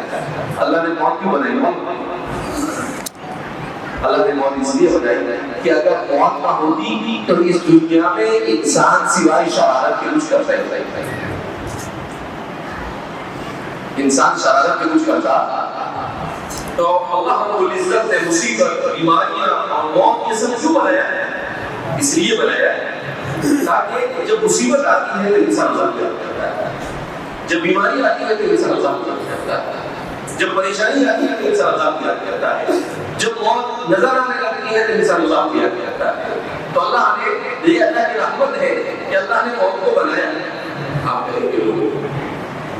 Speaker 2: اللہ نے موت کیوں بنائی؟ اللہ نے موت اس لیے بنائی کہ اگر موت نہ ہوتی تو اس دنیا میں انسان سوائے شرارت کے کچھ کرتا ہے. انسان شرارت کے کچھ کرتا تو اللہ رب العزت نے مصیبت بیماریاں اور موت یہ سب کیوں بنایا ہے؟ اس لیے بنایا ہے تاکہ جب مصیبت آتی ہے تو انسان عذاب کرتا ہے. جب بیماری آتی ہے تو انسان عذاب کرتا ہے. جب پریشانی آتی ہے تو انسان عذاب کرتا ہے. جب موت نظر آنے لگتی ہے تو انسان عذاب کرتا ہے. تو اللہ نے یہ اللہ کی رحمت ہے کہ اللہ نے موت کو بنایا. آپ کہیں گے لوگ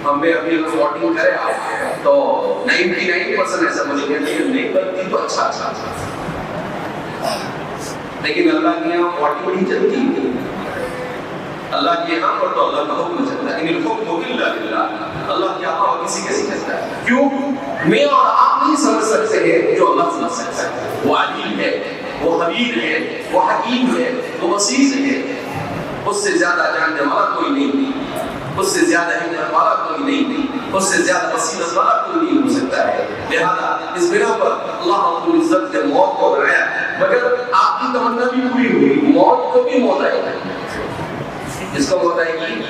Speaker 2: ہمیں ابھی ووٹنگ کرے آپ تو 99% ایسا مجھے کہتے ہیں نہیں بنتی تو اچھا. لیکن اللہ کے یہاں ووٹنگ نہیں چلتی. اللہ کے یہاں پر تو اللہ کا حکم چلتا ہے. لیکن الحکم الا للہ. اللہ کے یہاں اور کسی کے نہیں چلتا ہے. کیوں؟ میں اور آپ نہیں سمجھ سکتے ہیں جو اللہ سمجھ سکتا ہے. وہ علیم ہے, وہ خبیر ہے, وہ حکیم ہے, وہ بصیر ہے. اس سے زیادہ جاننے والا کوئی نہیں, اس سے زیادہ حکمت والا کوئی نہیں, اس سے زیادہ بصیرت والا کوئی نہیں ہو سکتا ہے. لہذا اس بنا پر اللہ رب العزت نے موت کو بنایا. مگر آپ کی تمنا بھی پوری ہوئی, موت کو بھی موت آئے گی. اس کو موت آئے گی,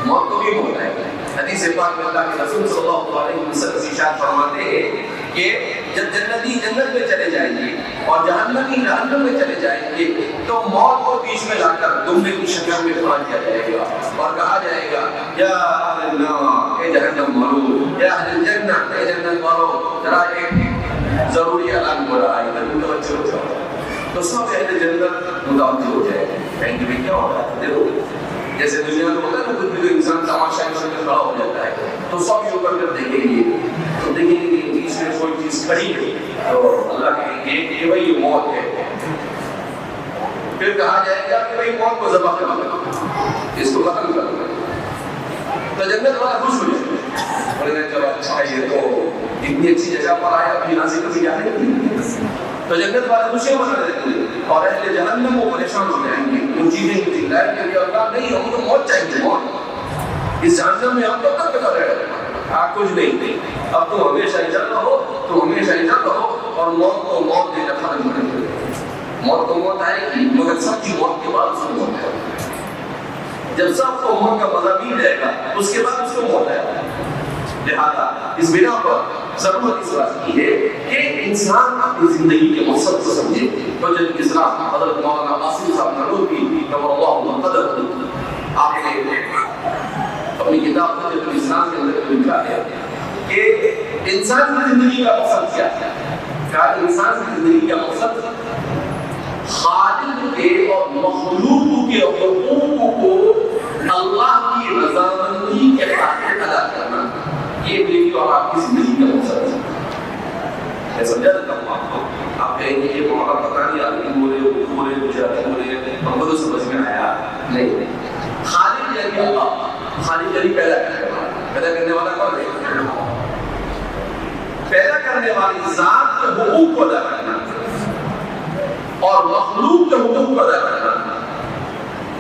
Speaker 2: موت کو بھی موت آئے گی. حدیث پاک میں اللہ کے رسول صلی اللہ علیہ وسلم ارشاد فرماتے ہیں کہ جب جنتی جنت میں چلے جائیں گے اور جہنمی جہنم میں چلے جائیں گے تو موت کو بیچ میں لا کر دمبے کی شکل میں کھڑا کیا جائے گا اور کہا جائے گا یا اہل النار اے جہنم والو, یا اہل الجنہ اے جنت والو, ذرا ایک ضروری اعلان ہو رہا ہے, متوجہ ہو جاؤ. تو سب اہل جنت متوجہ ہو جائے گا. کہیں گے کیا ہو رہا ہے؟ دیکھو جیسے دنیا میں ہوتا ہے نا, کچھ بھی انسان تماشا میں کھڑا ہو جاتا ہے تو سب یوں کر کر دیکھیں گے تو دیکھیں گے کہ اس میں کوئی چیز کھڑی ہے تو اللہ کہیں گے کہ بھائی یہ موت ہے. پھر کہا جائے گا کہ بھائی موت کو ذبح کر دو, اس کو ختم کر دو. تو جنت والا خوش ہو جائے گا, چلو اچھا یہ تو اتنی اچھی جگہ پر آیا, ابھی یہاں سے کبھی جانے نہیں. تو جنت والے خوشیاں منا دیتے ہیں اور اہل جہنم وہ پریشان ہو جائیں گے. وہ چیزیں چلائیں گے اللہ نہیں, ہم تو موت چاہیے. موت اس جہنم میں ہم تو کب تک رہے آپ کچھ نہیں. اب تو ہمیشہ ہی چل رہو, تو ہمیشہ ہی چل رہو اور موت کو موت دے کر ختم کر دو. موت کو موت آئے گی مگر سب کی موت کے بعد اس کو موت آئے گی. جب سب کو موت کا مزہ مل جائے گا اس کے بعد اس کو موت آئے گا. لہذا اس بنا پر ضرورت اس بات کی ہے کہ انسان اپنی زندگی کے مقصد کو سمجھے. تو جب اسلام حضرت مولانا قاسم صاحب نانوتوی نور اللہ قدر آپ نے اپنی کتاب حجت الاسلام کے اندر لکھا ہے کہ انسان کی زندگی کا مقصد کیا ہے. کیا انسان کی زندگی کا مقصد خالق کے اور مخلوق کے حقوق کو اللہ کی رضامندی کے خاطر ادا کرنا. یہ میری اور آپ کی زندگی کا مقصد ہے. میں سمجھا دیتا ہوں آپ کو. آپ کہیں گے یہ موقع پتہ نہیں آدمی بولے گجراتی بولے ہم کو تو سمجھ میں آیا نہیں. خالق یعنی اللہ. خالق یعنی پیدا کرنے والا کون ہے؟ پیدا کرنے والی ذات کے حقوق کو ادا کرنا اور مخلوق کے حقوق کو ادا کرنا.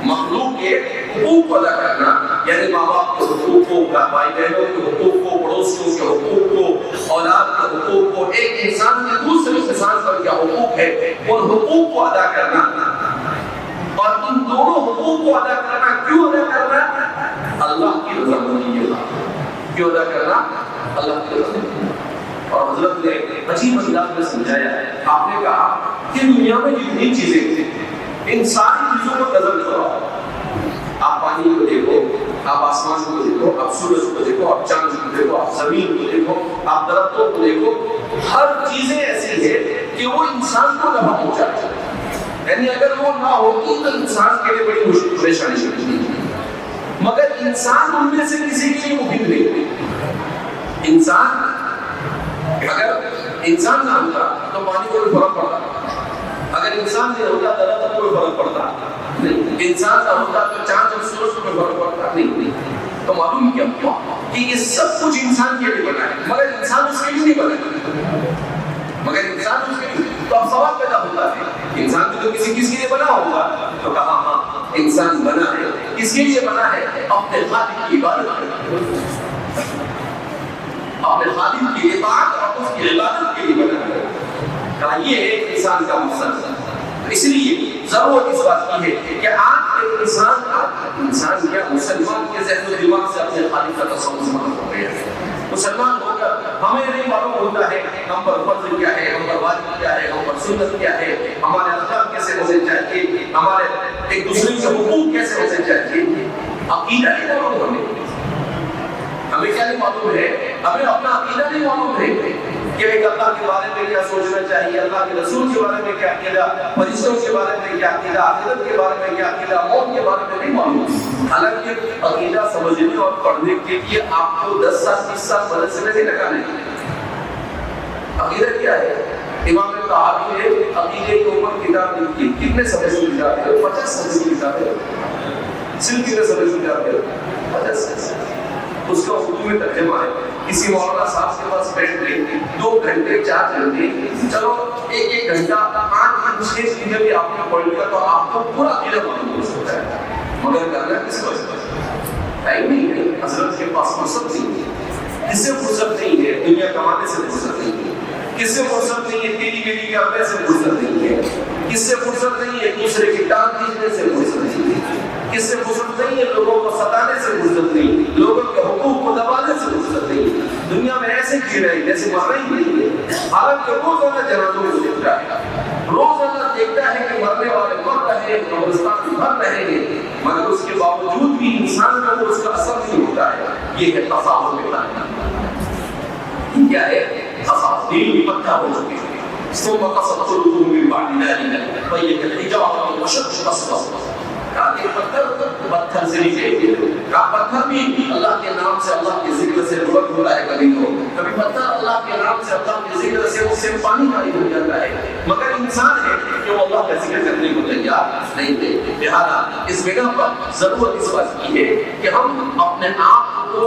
Speaker 2: مخلوق کے حقوق کو ادا کرنا یعنی ماں باپ کے حقوق کو, بھائی بہنوں کے حقوق کو, پڑوسیوں کے حقوق کو, اولاد کے حقوق کو, ایک انسان کے دوسرے انسان پر کیا حقوق ہے ان حقوق کو ادا کرنا. اور ان دونوں حقوق کو ادا کرنا کیوں ادا کرنا؟ اللہ کی رضامندی کے ساتھ. کیوں ادا کرنا؟ اللہ کی رضامندی. اور حضرت نے عجیب انداز میں سمجھایا. آپ نے کہا کہ دنیا میں جتنی چیزیں تھیں ان ساری چیزوں کو نظر کرو. آپ پانی کو دیکھو, آپ آسمان کو دیکھو, آپ سورج کو دیکھو, آپ چاند کو دیکھو, آپ زمین کو دیکھو, آپ درختوں کو دیکھو. ہر چیزیں ایسی ہے کہ وہ انسان کو نفع پہنچاتی ہے. یعنی اگر وہ نہ ہوتی تو انسان کے لیے بڑی مشکل پریشانی ہوتی. مگر انسان ان میں سے کسی کے لیے مفید نہیں ہوتی. انسان اگر انسان نہ ہوتا تو پانی کو کوئی فرق پڑتا, اگر انسان نہیں ہوتا درخت کو کوئی فرق پڑتا نہیں, انسان نہ ہوتا تو چاند اور سورج کو کوئی فرق پڑتا نہیں. تو معلوم کیا کہ یہ سب کچھ انسان کے لیے بنا ہے مگر انسان اس کے لیے نہیں بنا. مگر انسان اس کے لیے. تو اب سوال پیدا ہوتا ہے انسان بھی تو کسی کے لیے بنا ہوگا. تو کہا ہاں انسان بنا ہے, کس کے لیے بنا ہے؟ اپنے خالق کی عبادت کرنے, اپنے خالق کی اطاعت اور اس کی عبادت کے لیے بنا ہے. کہا یہ ایک انسان کا مقصد ہے. اس لیے ضرورت اس بات کی ہے کہ آج ایک انسان کیا مسلمان کے ذہن و دماغ سے اپنے خالق کا تصور ختم ہو گیا ہے. مسلمان ہو کر ہمیں نہیں معلوم ہوتا ہے ہم پر فرض کیا ہے, ہم پر واجب کیا ہے, ہم پر سنت کیا ہے, ہمارے اخلاق کیسے ہونے چاہیے, ہمارے ایک دوسرے کے حقوق کیسے ہونے چاہیے. عقیدہ نہیں معلوم ہمیں کیا نہیں معلوم ہے, ہمیں اپنا عقیدہ نہیں معلوم ہے کہ ایک اللہ کے بارے میں کیا سوچنا چاہیے, اللہ کے رسول کے بارے میں کیا عقیدہ, فرشتوں کے بارے میں کیا عقیدہ, آخرت کے بارے میں کیا عقیدہ, موت کے بارے میں نہیں معلوم. حالانکہ عقیدہ سمجھنے اور پڑھنے کے لیے آپ کو 10 سال 20 سال مدرسے میں نہیں لگانے. عقیدہ کیا ہے؟ امام طحاوی نے عقیدے کے اوپر کتاب لکھی. کتنے صفحے کی کتاب ہے؟ 50 صفحے کی کتاب ہے. صرف کتنے صفحے کی کتاب ہے؟ 50 صفحے. اس کا اردو میں ترجمہ ہے. کسی مولانا صاحب کے پاس بیٹھ گئے 2 گھنٹے 4 گھنٹے, چلو ایک گھنٹہ 8 6 چیزیں بھی آپ نے پڑھ لیا تو آپ کو پورا عقیدہ معلوم ہو سکتا ہے. مگر کرنا کس وجہ سے؟ ٹائم نہیں ہے. حضرت کے پاس فرصت نہیں ہے, کس سے فرصت نہیں ہے, دنیا کمانے سے فرصت نہیں ہے, کس سے فرصت نہیں ہے, تیری میری کے اپنے سے فرصت نہیں ہے, کس سے فرصت نہیں ہے, دوسرے کی ٹانگ کھینچنے سے فرصت نہیں ہے, کس سے فرصت نہیں ہے, لوگوں کو ستانے سے فرصت نہیں, لوگوں کے حقوق کو دبانے سے فرصت نہیں. دنیا میں ایسے جی رہے ہیں جیسے مرنا ہی نہیں ہے. حالانکہ روزانہ جنازوں کو دیکھتا ہے, روزانہ دیکھتا ہے کہ مرنے والے مر رہے ہیں, قبرستان بھر رہے ہیں, مگر اس کے باوجود بھی انسان کو اس کا اثر نہیں ہوتا ہے. یہ ہے تصاویر میں لانا. کیا ہے تصاویر؟ دل بھی پتہ ہو چکے ہیں. ثم قصت قلوبهم من بعد ذلك فهي كالحجارة أشد قسوة. پتھر سے نہیں چاہیے. پتھر بھی اللہ کے نام سے, اللہ کے ذکر سے ربط ہوتا ہے. کبھی پتھر اللہ کے نام سے, اللہ کے ذکر سے اس سے پانی جاری ہو جاتا ہے. مگر انسان ہے کہ وہ اللہ کا ذکر کرنے کو تیار نہیں ہے. لہٰذا اس بنا پر ضرورت اس بات کی ہے کہ ہم اپنے آپ کو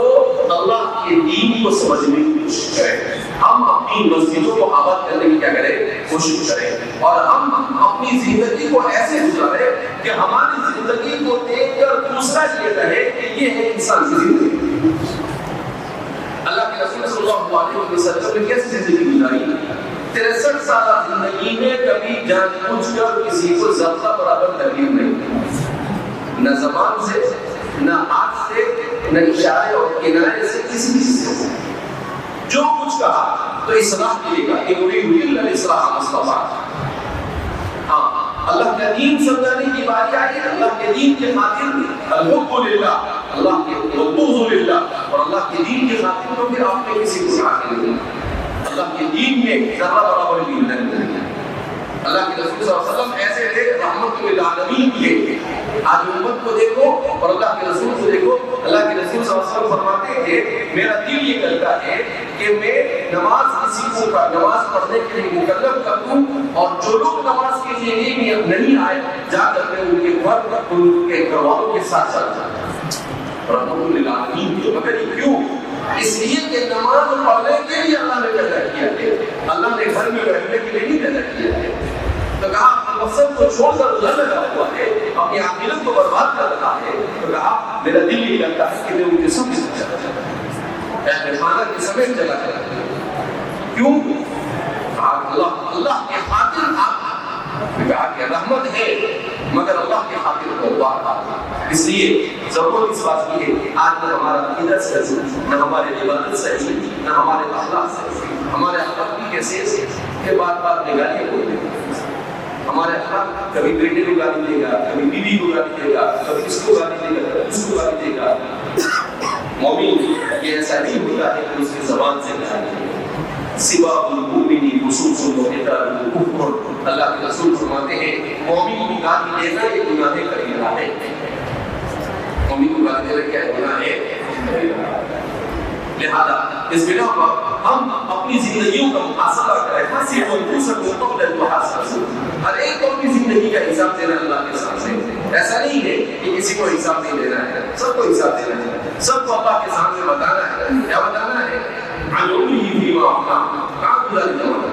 Speaker 2: اللہ کے دین کو سمجھنے کی کوشش کریں. ہم اپنی مسجدوں کو آباد کرنے کی کیا کریں, کوشش کریں. اور ہم اپنی زندگی کو ایسے گزاریں کہ ہماری زندگی کو دیکھ کر دوسرا یہ کہے کہ یہ ہے انسان کی زندگی. اللہ کے رسول صلی اللہ علیہ وسلم نے کیسی زندگی گزاری؟ 63 سالہ زندگی میں کبھی جان بوجھ کر کسی کو ذرہ برابر تکلیف نہیں, نہ زبان سے, نہ ہاتھ سے, نہ اشارے اور کنارے سے, کسی چیز سے. جو کچھ کہا تو اصلاح کے لیے کہا کہ یرید الا الاصلاح ما استطعت. ہاں اللہ کا دین سمجھانے کی باری آئی ہے. اللہ کے دین کے خاطر الحب للہ، اللہ کے والبغض للہ، اور اللہ کے دین کے خاطر تو پھر آپ نے کسی کو ساتھ نہیں. اللہ کے دین میں ذرہ برابر بھی نہیں. اللہ کے رسول صلی اللہ علیہ وسلم ایسے تھے رحمت للعالمین کے. آج امت کو دیکھو اور اللہ کے رسول کو دیکھو. اللہ کے رسول صلی اللہ علیہ وسلم فرماتے تھے میرا دل یہ کرتا ہے کہ میں نماز کسی کو نماز پڑھنے کے لیے مکلف کر دوں، اور جو لوگ نماز کے لیے نہیں آئے جا کر کے ان کے گھر ان کے گھر والوں کے ساتھ چل جاتا. رحمت للعالمین کی. مگر کیوں؟ اس لیے کہ نماز پڑھنے کے لیے اللہ نے پیدا کیا ہے. اللہ نے گھر میں بیٹھنے کے لیے نہیں پیدا کیا ہے. تو کہا مقصد کو چھوڑ کر ادھر لگا ہوا ہے، اپنی عقیدت کو برباد کر رہا ہے. تو کہا میرا دل یہ کرتا ہے کہ میں ان کے سب کے ساتھ چلا جاتا، اہل خانہ کے سمیت چلا جاتا. کیوں؟ اللہ کے خاطر آپ کہا کہ رحمت ہے، مگر اللہ کے خاطر کو بات. اس لیے ضرورت اس بات کی ہے آج نہ ہمارا عقیدت صحیح، نہ ہمارے عبادت صحیح، نہ ہمارے اخلاق صحیح. ہمارے اخلاق بھی کیسے کہ بات بات میں گالیاں بولتے ہیں. ہمارے اخلاق کبھی بیٹے کو گالی دے گا، کبھی بیوی کو گالی دے گا، کبھی اس کو گالی دے گا، کبھی اس کو گالی دے گا. مومن یہ ایسا نہیں ہوتا ہے کہ اس کی زبان سے گالی دے گا. سباب المؤمن فسوق وقتال کفر. اللہ کے رسول فرماتے ہیں مومن کو گالی دینا یہ گناہ کبیرہ ہے. مومن کو گالی دینا کیا گناہ ہے؟ لہذا اس بنا پر ہم اپنی زندگیوں کا محاسبہ کریں. حسب انفسکم قبل المحاسبہ. ہر ایک کو اپنی زندگی کا حساب دینا اللہ کے سامنے. ایسا نہیں ہے کہ کسی کو حساب نہیں دینا ہے، سب کو حساب دینا ہے. سب کو اللہ کے سامنے بتانا ہے. کیا بتانا ہے؟ عن عمره فيما أفنى کہاں گزاری جوانی،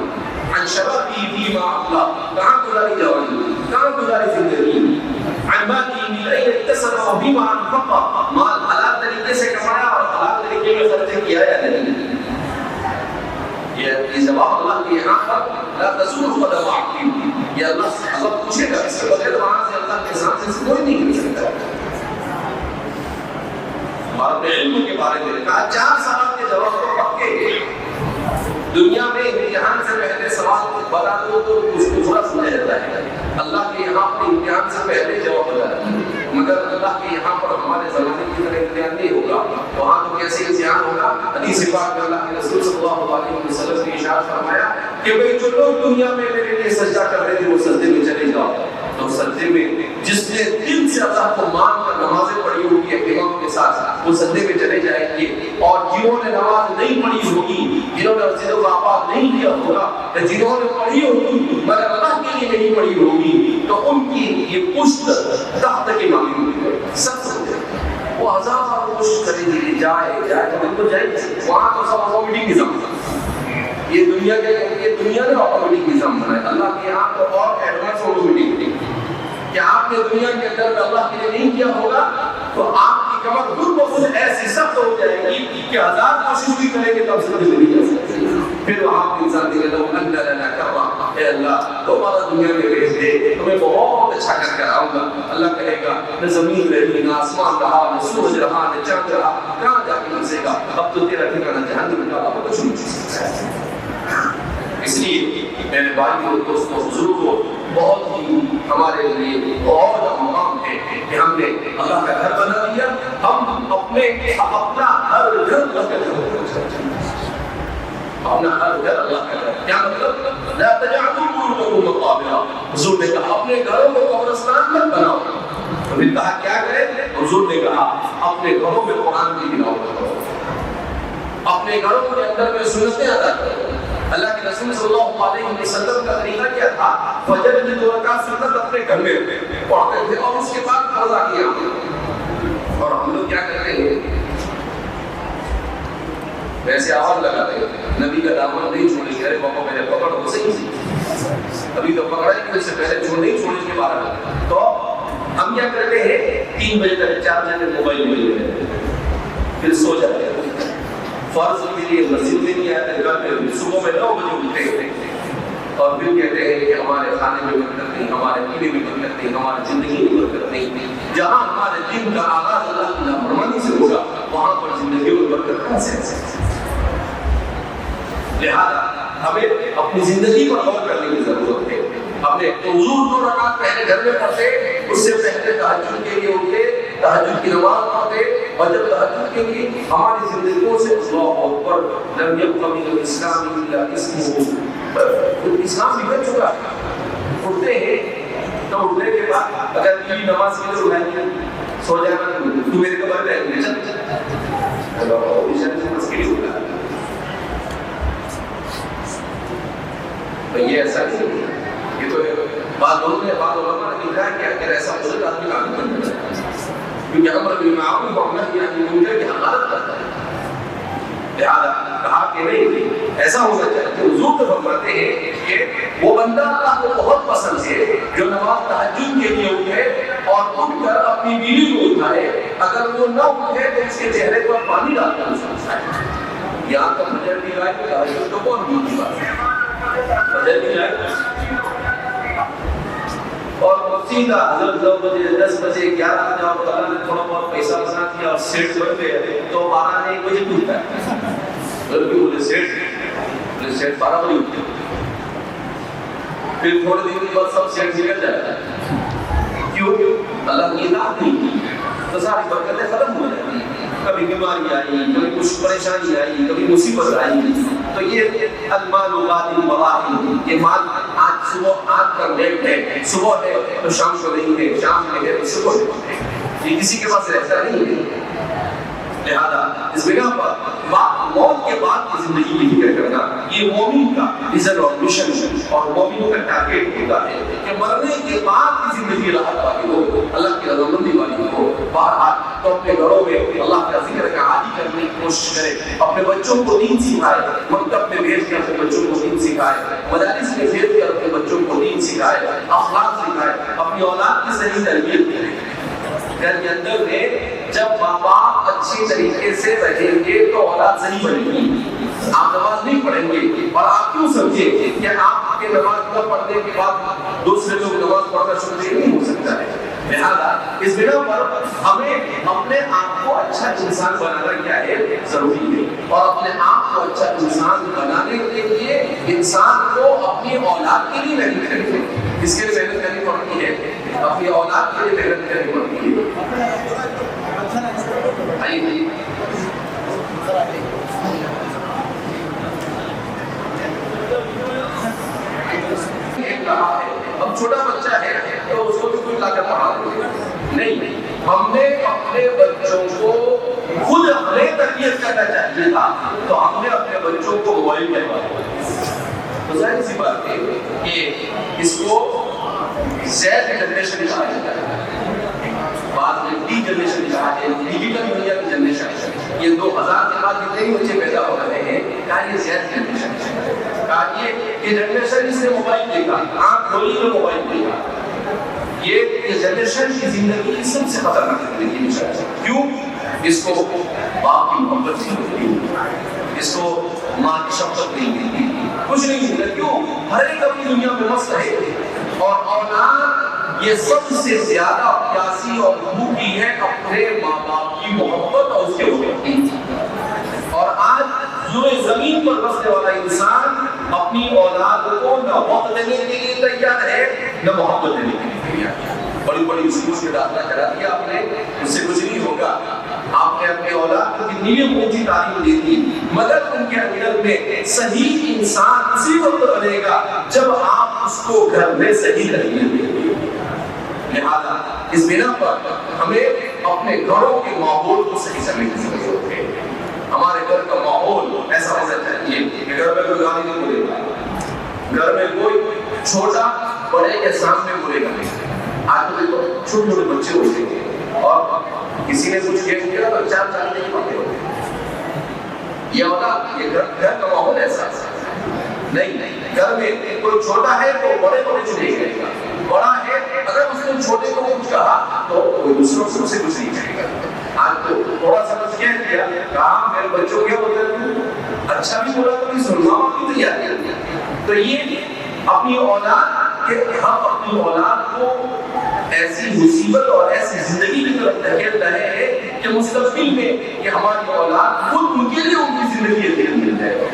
Speaker 2: عن شبابه فيما أبلى کہاں گزاری جوانی، کہاں گزاری زندگی، عن ماله من أين اكتسب وفيما أنفق. مال حلال طریقے سے کمایا اور حلال طریقے میں خرچ کیا یا نہیں. یہ جواب اللہ کے یہاں پر لا تزول قدم عبد. یہ اللہ پوچھے گا، اس کے بغیر وہاں سے اللہ کے سامنے سے کوئی نہیں مل سکتا. اور علم کے بارے میں کہا 4 سوال کے جواب تو پکے ہیں. دنیا میں امتحان سے پہلے سوال بتا دو تو اس کو تھوڑا سمجھا جاتا ہے. اللہ کے یہاں پر امتحان سے پہلے جواب بتا دیں. مگر اللہ کے یہاں پر ہمارے زمانے کی طرح امتحان نہیں ہوگا. وہاں تو کیسے امتحان ہوگا؟ حدیث پاک میں اللہ کے رسول صلی اللہ علیہ وسلم نے ارشاد فرمایا کہ بھئی جو لوگ دنیا میں میرے لیے سجدہ کر رہے تھے وہ سجدے میں چلے جاؤ. تو سجدے میں جس نے دل سے اللہ کو مان کر نمازیں پڑھی ہوگی اہتمام کے ساتھ وہ سجدے میں چلے جائیں گے. اور جنہوں نے نماز نہیں پڑھی ہوگی، جنہوں نے مسجد و آباد نہیں کیا ہوگا، یا جنہوں نے پڑھی ہوگی مگر اللہ کے لیے نہیں پڑھی ہوگی، تو ان کی یہ پشت تحت کے معاملے ہوگی. سب سمجھے وہ ہزار کوشش کریں گے جائے تو بالکل جائے. وہاں تو سب آٹومیٹک نظام تھا. یہ دنیا نے آٹومیٹک نظام بنایا. اللہ کے یہاں تو اور ایڈوانس آٹومیٹک. کہ آپ نے دنیا کے اندر اللہ کے لیے نہیں کیا ہوگا تو آپ کی کمر خود بخود ایسی سخت ہو جائے گی کہ 1000 کوشش بھی کریں گے تب سے نہیں جا سکتے. پھر آپ انسان دے گا اللہ لنا کروا، اے اللہ دوبارہ دنیا میں بھیج دے، تمہیں بہت اچھا کر کے آؤں گا. اللہ کہے گا نہ زمین رہی، نہ آسمان رہا، نہ سورج رہا، نہ چاند رہا، کہاں جا کے پھنسے گا؟ اب تو تیرا ٹھکانہ جہنم میں ڈالا ہو، کچھ نہیں چیز سکتا ہے. اس لیے میرے بھائی اور دوستوں بزرگوں بہت ہی ہمارے لیے اور مقام ہے کہ ہم نے اللہ کا گھر بنا لیا. ہم اپنا ہر گھر اللہ کا گھر بنا چاہتے ہیں. اپنا ہر گھر اللہ کا گھر. کیا مطلب؟ لا تجعلوا بيوتكم مقابر. حضور نے کہا اپنے گھروں کو قبرستان مت بناؤ. تو پھر کہا کیا کریں؟ حضور نے کہا اپنے گھروں میں قرآن کی تلاوت کرو، اپنے گھروں کے اندر میں سنتیں ادا کرو. اللہ کے رسول صلی اللہ علیہ وسلم کا طریقہ کیا تھا؟ فجر کی 2 رکعت سنت اپنے گھر میں پڑھتے تھے اور اس کے بعد قضا کیا. اور ہم لوگ کیا کرتے ہیں؟ ویسے آواز لگاتے ہیں نبی کا دامن نہیں چھوڑیں گے. ارے بابا میں نے پکڑ تو صحیح تھی، ابھی تو پکڑا ہی اس سے پہلے چھوڑ نہیں چھوڑنے کے بارے میں. تو ہم کیا کرتے ہیں 3 بجے تک 4 بجے تک موبائل میں پھر سو جاتے ہیں. فرض کے لیے مسجد میں نہیں آتے، گھر میں صبح میں 9 بجے اٹھتے ہیں اور پھر کہتے ہیں کہ ہمارے کھانے میں برکت نہیں، ہمارے پینے میں برکت نہیں، ہماری زندگی میں برکت نہیں. جہاں ہمارے دن کا آغاز اللہ کی نافرمانی سے ہوگا وہاں پر زندگی میں برکت کہاں سے؟ لہذا ہمیں اپنی زندگی پر غور کرنے کی ضرورت ہے. ہمیں حضور 2 رکعت پہلے گھر میں پڑھتے, اس سے پہلے تہجد کے لیے اٹھتے, تہجد کی نماز پڑھتے, اور جب تہجد کے لیے ہماری زندگیوں سے اللہ اکبر لم یبق من الاسلام الا اسمہ, اسلام بگڑ چکا ہے. اٹھتے ہیں تو اٹھنے کے بعد اگر بیوی نماز کے لیے اٹھائیں گے, سو جانا تو میرے قبر پہ آئیں گے, چل نماز کے لیے اٹھا. یہ ایسا نہیں ہے. یہ تو بعض لوگوں نے, بعض علماء نے لکھا ہے کہ اگر ایسا ہو تو آدمی کام نہیں کرتا, کیونکہ امر بالمعروف و نہی عن المنکر کی حقارت کرتا ہے. لہذا کہا کہ نہیں, ایسا ہونا چاہیے کہ حضور تو فرماتے ہیں کہ وہ بندہ اللہ کو بہت پسند ہے جو نماز تہجد کے لیے اٹھے اور اٹھ کر اپنی بیوی کو اٹھائے. اگر وہ نہ اٹھے تو اس کے چہرے پر پانی ڈال کر اسے اٹھائے. یہاں تک فجر بھی آئے تو تہجد تو بہت دور کی بات ہے. فجر بھی آئے اور سیدھا حضرت 9 بجے 10 بجے 11 بجے آپ اللہ نے تھوڑا بہت پیسہ بنا دیا اور سیٹ بن گئے تو 12 1 بجے ٹوٹتا ہے. بلکہ بولے سیٹ 12 بجے اٹھتے, پھر تھوڑے دن کے بعد سب سیٹ نکل جاتا ہے. کیوں؟ اللہ کی اطاعت نہیں کی تو ساری برکتیں ختم ہو جاتی ہیں. کبھی بیماری آئی, کبھی کچھ پریشانی آئی, کبھی مصیبت آئی, تو یہ المال غاد المراحل, یہ مال آج صبح آج کا لیٹ ہے, صبح ہے تو شام کو نہیں ہے, شام میں ہے تو صبح ہے, یہ کسی کے پاس رہتا نہیں ہے. لہذا اس بنا پر موت کے بعد کی زندگی کی فکر کرنا یہ مومن کا ویژن اور مشن اور مومن کا ٹارگیٹ ہوتا ہے کہ مرنے کے بعد کی زندگی راحت والی ہو, اللہ کی رضامندی والی ہو. بہرحال تو اپنے گھروں میں اللہ کا ذکر کا عادی کرنے کی کوشش کرے, اپنے بچوں کو دین سکھائے, مکتب میں بھیج کر اپنے بچوں کو دین سکھائے, مدارس میں بھیج کر اپنے بچوں کو دین سکھائے, اخلاق سکھائے, اپنی اولاد کی صحیح تربیت کرے. گھر کے اندر میں جب ماں باپ اچھی طریقے سے رہیں گے تو اولاد صحیح بنے گی. آپ نماز نہیں پڑھیں گے اور آپ کیوں سمجھیں کہ آپ کے نماز نہ پڑھنے کے بعد دوسرے لوگ نماز پڑھنا شروع نہیں ہو سکتا ہے. لہذا اس بنا پر ہمیں اپنے آپ کو اچھا انسان بنانا کیا ہے ضروری ہے, اور اپنے آپ کو اچھا انسان بنانے کے لیے انسان کو اپنی اولاد کے لیے محنت کرنی ہے. اس کے لیے محنت کرنی پڑتی ہے, اپنی اولاد کے لیے محنت کرنی پڑتی ہے. اب چھوٹا بچہ ہے تو اس کو بھی کوئی لا کر پڑھا نہیں. ہم نے اپنے بچوں کو خود اپنے تربیت کرنا چاہیے تھا, تو ہم نے اپنے بچوں کو موبائل میں تو ظاہر سی بات ہے کہ اس کو زیڈ جنریشن کہا جاتا ہے, بعد میں ڈی جنریشن کہا ہے, ڈیجیٹل دنیا کی جنریشن. یہ 2000 کے بعد جتنے ہی بچے پیدا ہو رہے ہیں کہا یہ زیڈ جنریشن ہے. کہا یہ جنریشن اس نے موبائل دیکھا, آنکھ کھولی تو موبائل دیکھا. یہ جنریشن کی زندگی سب سے خطرناک زندگی میں شامل ہے. کیوں؟ اس کو باپ کی محبت نہیں ملتی, اس کو ماں کی شفقت نہیں ملتی, کچھ نہیں ملتا. کیوں؟ ہر ایک اپنی دنیا میں مست ہے, اور اولاد یہ سب سے زیادہ پیاسی اور بھوکی ہے اپنے ماں باپ کی محبت اور اس کے محبت کی. اور آج سورہ زمین پر بسنے والا انسان اپنی اولاد کو نہ وقت دینے کے لیے تیار ہے نہ محبت دینے کے لیے تیار ہے. بڑی بڑی اسکول سے داخلہ کرا دیا آپ نے, اس سے کچھ نہیں ہوگا. آپ نے اپنے اولاد کو کتنی بھی اونچی تعلیم دے دی, مگر ان کے اندر میں صحیح انسان اسی وقت بنے گا جب آپ اس کو گھر میں صحیح تربیت دیں گے. لہذا اس بنا پر ہمیں اپنے گھروں کے ماحول کو صحیح کرنے کی ضرورت ہے. ہمارے گھر کا ماحول ایسا ہونا چاہیے کہ گھر میں کوئی گالی نہیں بولے گا, گھر میں کوئی چھوٹا بڑے کے سامنے بولے گا نہیں. آج تو چھوٹے چھوٹے بچے ہوتے ہیں اور کسی نے کچھ کہہ دیا تو 4 نہیں پاتے ہوتے. یہ ہوتا یہ گھر کا ماحول ایسا نہیں. گھر میں کوئی چھوٹا ہے تو بڑے کو کچھ نہیں کہے گا, بڑا ہے اگر اس نے چھوٹے کو کچھ کہا تو کوئی دوسروں سے کچھ نہیں کہے گا. آج تو تھوڑا سا کچھ کہہ دیا, کہا میرے بچوں کیا بولتے ہیں, اچھا بھی بولا تو نہیں سننا بھی تیار کیا. تو یہ اپنی اولاد کہ ہم اپنی اولاد کو ایسی مصیبت اور ایسی زندگی کی طرف دھکیل رہے ہیں کہ مستقبل میں کہ ہماری اولاد خود ان کے لیے ان کی زندگی اختیار مل جائے.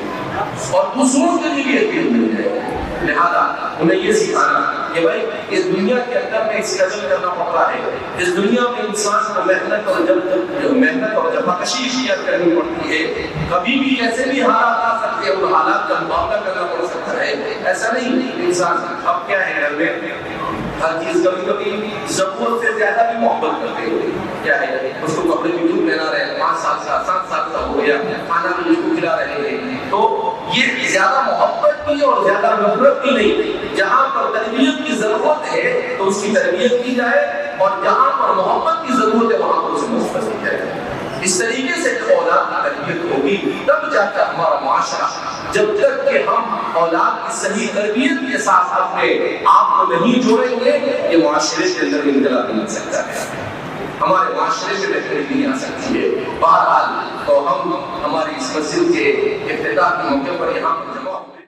Speaker 2: اور دوسروں کے لیے بھی یقین مل جائے. لہذا انہیں یہ سکھانا کہ بھائی اس دنیا کے اندر میں اسٹرگل کرنا پڑ رہا ہے, اس دنیا میں انسان کو محنت اور جفاکشی اختیار کرنی پڑتی ہے, کبھی بھی کیسے بھی حالات آ سکتے ہیں, ان حالات کا مقابلہ کرنا پڑ سکتا ہے. ایسا نہیں انسان اب کیا ہے گھر میں ہر چیز کبھی کبھی ضرورت سے زیادہ بھی محبت کرتے ہیں, کیا ہے اس کو کپڑے بھی کیوں پہنا رہے ہیں, 5 سال کا 7 سال کا ہو گیا, کھانا بھی اس کو کھلا رہے ہیں, تو یہ زیادہ محبت کی اور زیادہ نفرت کی نہیں. جہاں پر تربیت کی ضرورت ہے تو اس کی تربیت کی جائے, اور جہاں پر محبت کی ضرورت ہے وہاں پر اسے محبت کی جائے. اس طریقے سے اولاد کی تربیت ہوگی تب جا کر ہمارا معاشرہ, جب تک کہ ہم اولاد کی صحیح تربیت کے ساتھ اپنے آپ کو نہیں جوڑیں گے, یہ معاشرے کے اندر انقلاب نہیں سکتا ہے, ہمارے معاشرے میں بہتری نہیں آ سکتی ہے. بہرحال تو ہم ہماری اس مسجد کے افتتاح کے موقع پر یہاں